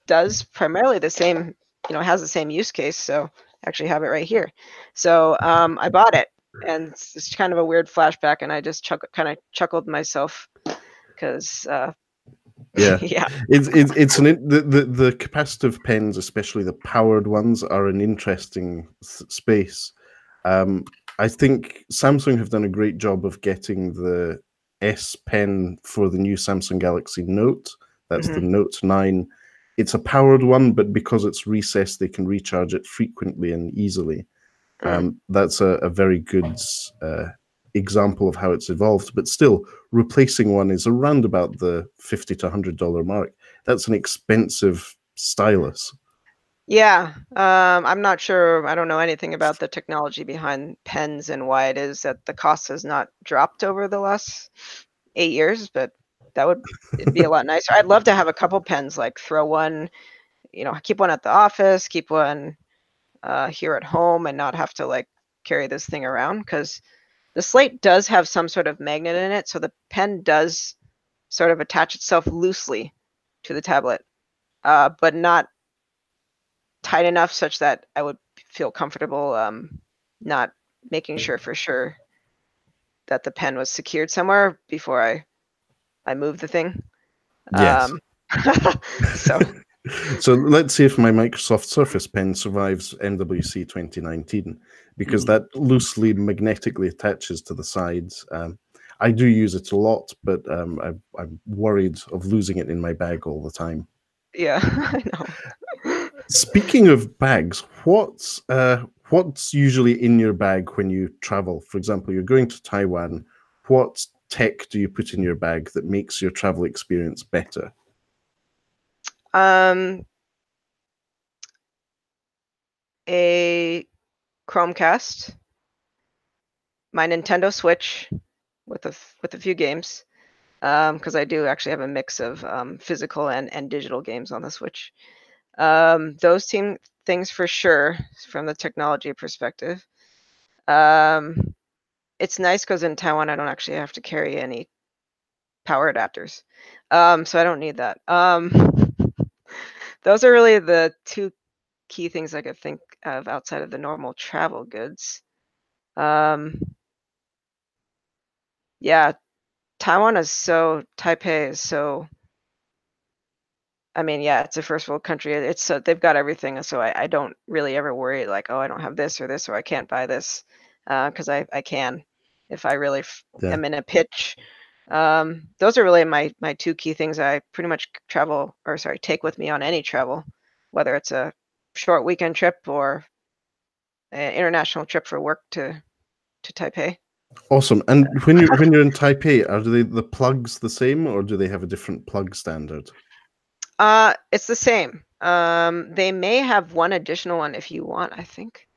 does primarily the same, has the same use case. So I actually have it right here. So I bought it, and it's kind of a weird flashback, and I just kind of chuckled myself because yeah, the capacitive pens, especially the powered ones, are an interesting space. I think Samsung have done a great job of getting the S Pen for the new Samsung Galaxy Note. That's the Note 9. It's a powered one, but because it's recessed, they can recharge it frequently and easily. That's a very good example of how it's evolved. But still, replacing one is around about the $50 to $100 mark. That's an expensive stylus. Yeah, I'm not sure. I don't know anything about the technology behind pens and why it is that the cost has not dropped over the last 8 years, but it'd be a lot nicer. I'd love to have a couple pens, like throw one, keep one at the office, keep one here at home, and not have to like carry this thing around, because the Slate does have some sort of magnet in it, so the pen does sort of attach itself loosely to the tablet, but not tight enough such that I would feel comfortable not making sure for sure that the pen was secured somewhere before I move the thing. Yes. So let's see if my Microsoft Surface Pen survives MWC 2019, because that loosely magnetically attaches to the sides. I do use it a lot, but I'm worried of losing it in my bag all the time. Yeah, I know. Speaking of bags, what's usually in your bag when you travel? For example, you're going to Taiwan. What tech do you put in your bag that makes your travel experience better? A Chromecast, my Nintendo Switch with a few games, because I do actually have a mix of physical and digital games on the Switch. Those things for sure from the technology perspective. It's nice because in Taiwan I don't actually have to carry any power adapters, so I don't need that. Those are really the two key things I could think of outside of the normal travel goods. Yeah, Taipei is so I mean, yeah, it's a first world country. It's they've got everything, so I don't really ever worry like, oh, I don't have this, or I can't buy this, because I can if I really am in a pitch. Those are really my two key things I pretty much take with me on any travel, whether it's a short weekend trip or an international trip for work to Taipei. Awesome. And when you're in Taipei, are the plugs the same, or do they have a different plug standard? It's the same. They may have one additional one if you want, I think.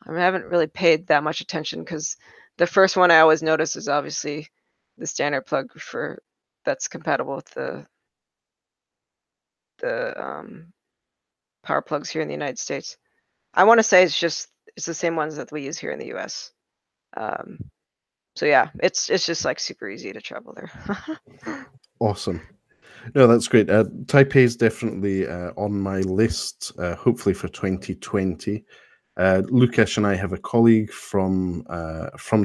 I haven't really paid that much attention because the first one I always notice is obviously the standard plug that's compatible with the power plugs here in the United States. I want to say it's the same ones that we use here in the US. So yeah, it's just like super easy to travel there. Awesome. No, that's great. Taipei is definitely on my list, hopefully for 2020. Lukasz and I have a colleague from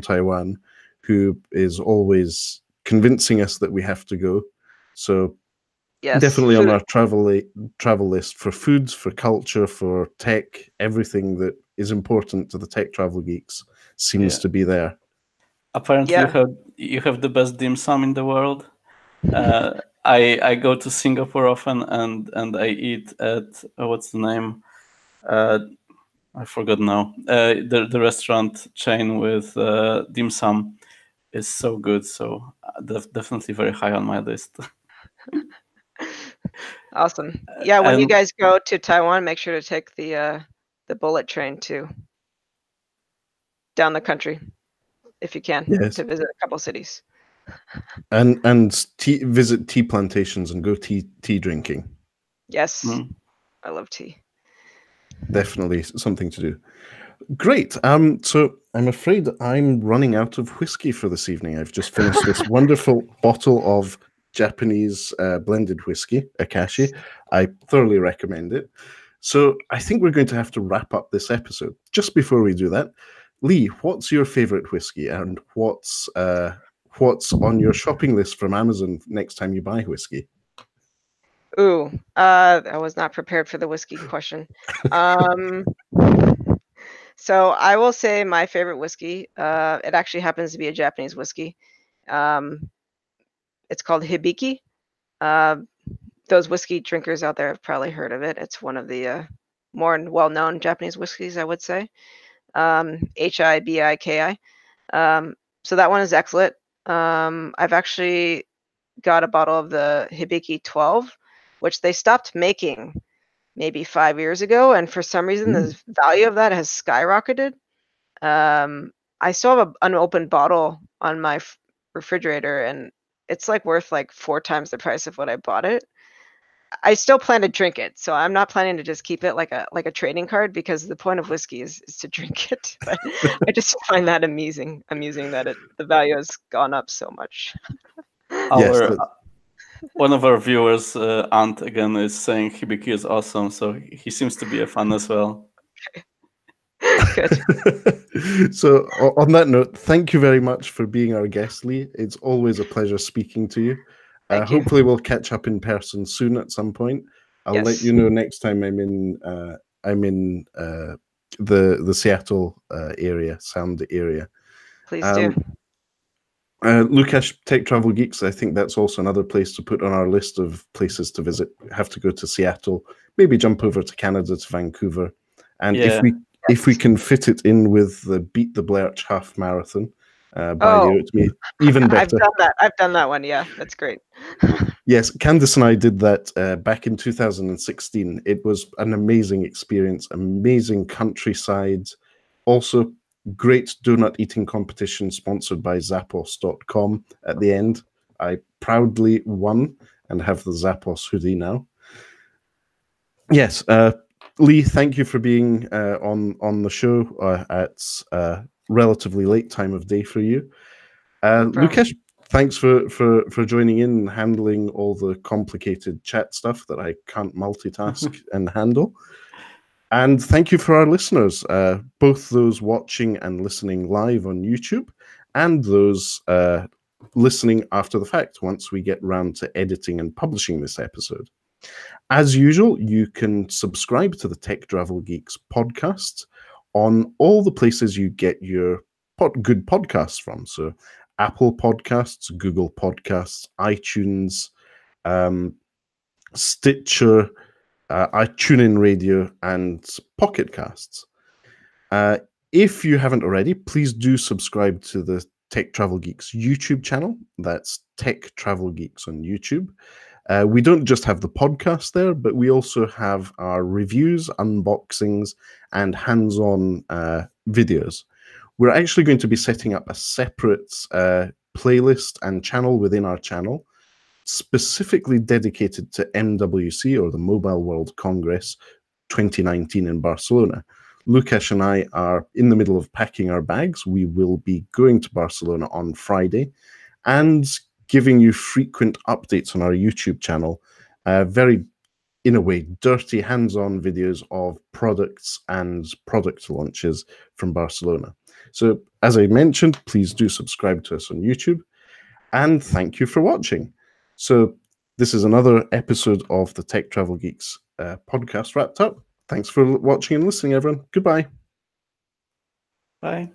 Taiwan who is always convincing us that we have to go. So yes, definitely on our travel list for foods, for culture, for tech, everything that is important to the Tech Travel Geeks seems to be there. Apparently, you have the best dim sum in the world. I go to Singapore often, and I eat at what's the name? I forgot now. The restaurant chain with dim sum is so good. So definitely very high on my list. Awesome. Yeah, when you guys go to Taiwan, make sure to take the bullet train too, down the country, if you can, to visit a couple cities. And visit tea plantations and go tea drinking. Yes, I love tea. Definitely something to do. Great. So I'm afraid I'm running out of whiskey for this evening. I've just finished this wonderful bottle of Japanese blended whiskey, Akashi. I thoroughly recommend it. So I think we're going to have to wrap up this episode. Just before we do that, Leigh, what's your favorite whiskey, and what's on your shopping list from Amazon next time you buy whiskey? Ooh, I was not prepared for the whiskey question. So I will say my favorite whiskey. It actually happens to be a Japanese whiskey. It's called Hibiki. Those whiskey drinkers out there have probably heard of it. It's one of the more well-known Japanese whiskeys, I would say. Hibiki. So that one is excellent. I've actually got a bottle of the Hibiki 12, which they stopped making maybe 5 years ago, and for some reason the value of that has skyrocketed. I still have an unopened bottle on my refrigerator, and it's like worth like 4 times the price of what I bought it. I still plan to drink it, so I'm not planning to just keep it like a trading card, because the point of whiskey is to drink it. But I just find that amusing that the value has gone up so much. One of our viewers, Ant, again, is saying Hibiki is awesome, so he seems to be a fan as well. Good. So on that note, thank you very much for being our guest, Leigh. It's always a pleasure speaking to you. Hopefully we'll catch up in person soon at some point. I'll let you know next time I'm in the Seattle area, Sound area. Please do. Lukasz, Tech Travel Geeks, I think that's also another place to put on our list of places to visit. Have to go to Seattle, maybe jump over to Canada, to Vancouver. And if we can fit it in with the Beat the Blurch half marathon, by the me, even better. I've done that one. Yeah, that's great. Yes, Candice and I did that back in 2016. It was an amazing experience, amazing countryside. Also, great donut eating competition sponsored by Zappos.com at the end. I proudly won and have the Zappos hoodie now. Yes, Leigh, thank you for being on the show at a relatively late time of day for you. Lukasz, thanks for joining in and handling all the complicated chat stuff that I can't multitask and handle. And thank you for our listeners, both those watching and listening live on YouTube, and those listening after the fact once we get around to editing and publishing this episode. As usual, you can subscribe to the Tech Travel Geeks podcast on all the places you get your good podcasts from. So Apple Podcasts, Google Podcasts, iTunes, Stitcher, iTunes Radio, and Pocket Casts. If you haven't already, please do subscribe to the Tech Travel Geeks YouTube channel. That's Tech Travel Geeks on YouTube. We don't just have the podcast there, but we also have our reviews, unboxings, and hands-on videos. We're actually going to be setting up a separate playlist and channel within our channel, specifically dedicated to MWC, or the Mobile World Congress 2019 in Barcelona. Lukasz and I are in the middle of packing our bags. We will be going to Barcelona on Friday and giving you frequent updates on our YouTube channel, very, in a way, dirty hands-on videos of products and product launches from Barcelona. So, as I mentioned, please do subscribe to us on YouTube, and thank you for watching. So, this is another episode of the Tech Travel Geeks podcast wrapped up. Thanks for watching and listening, everyone. Goodbye. Bye.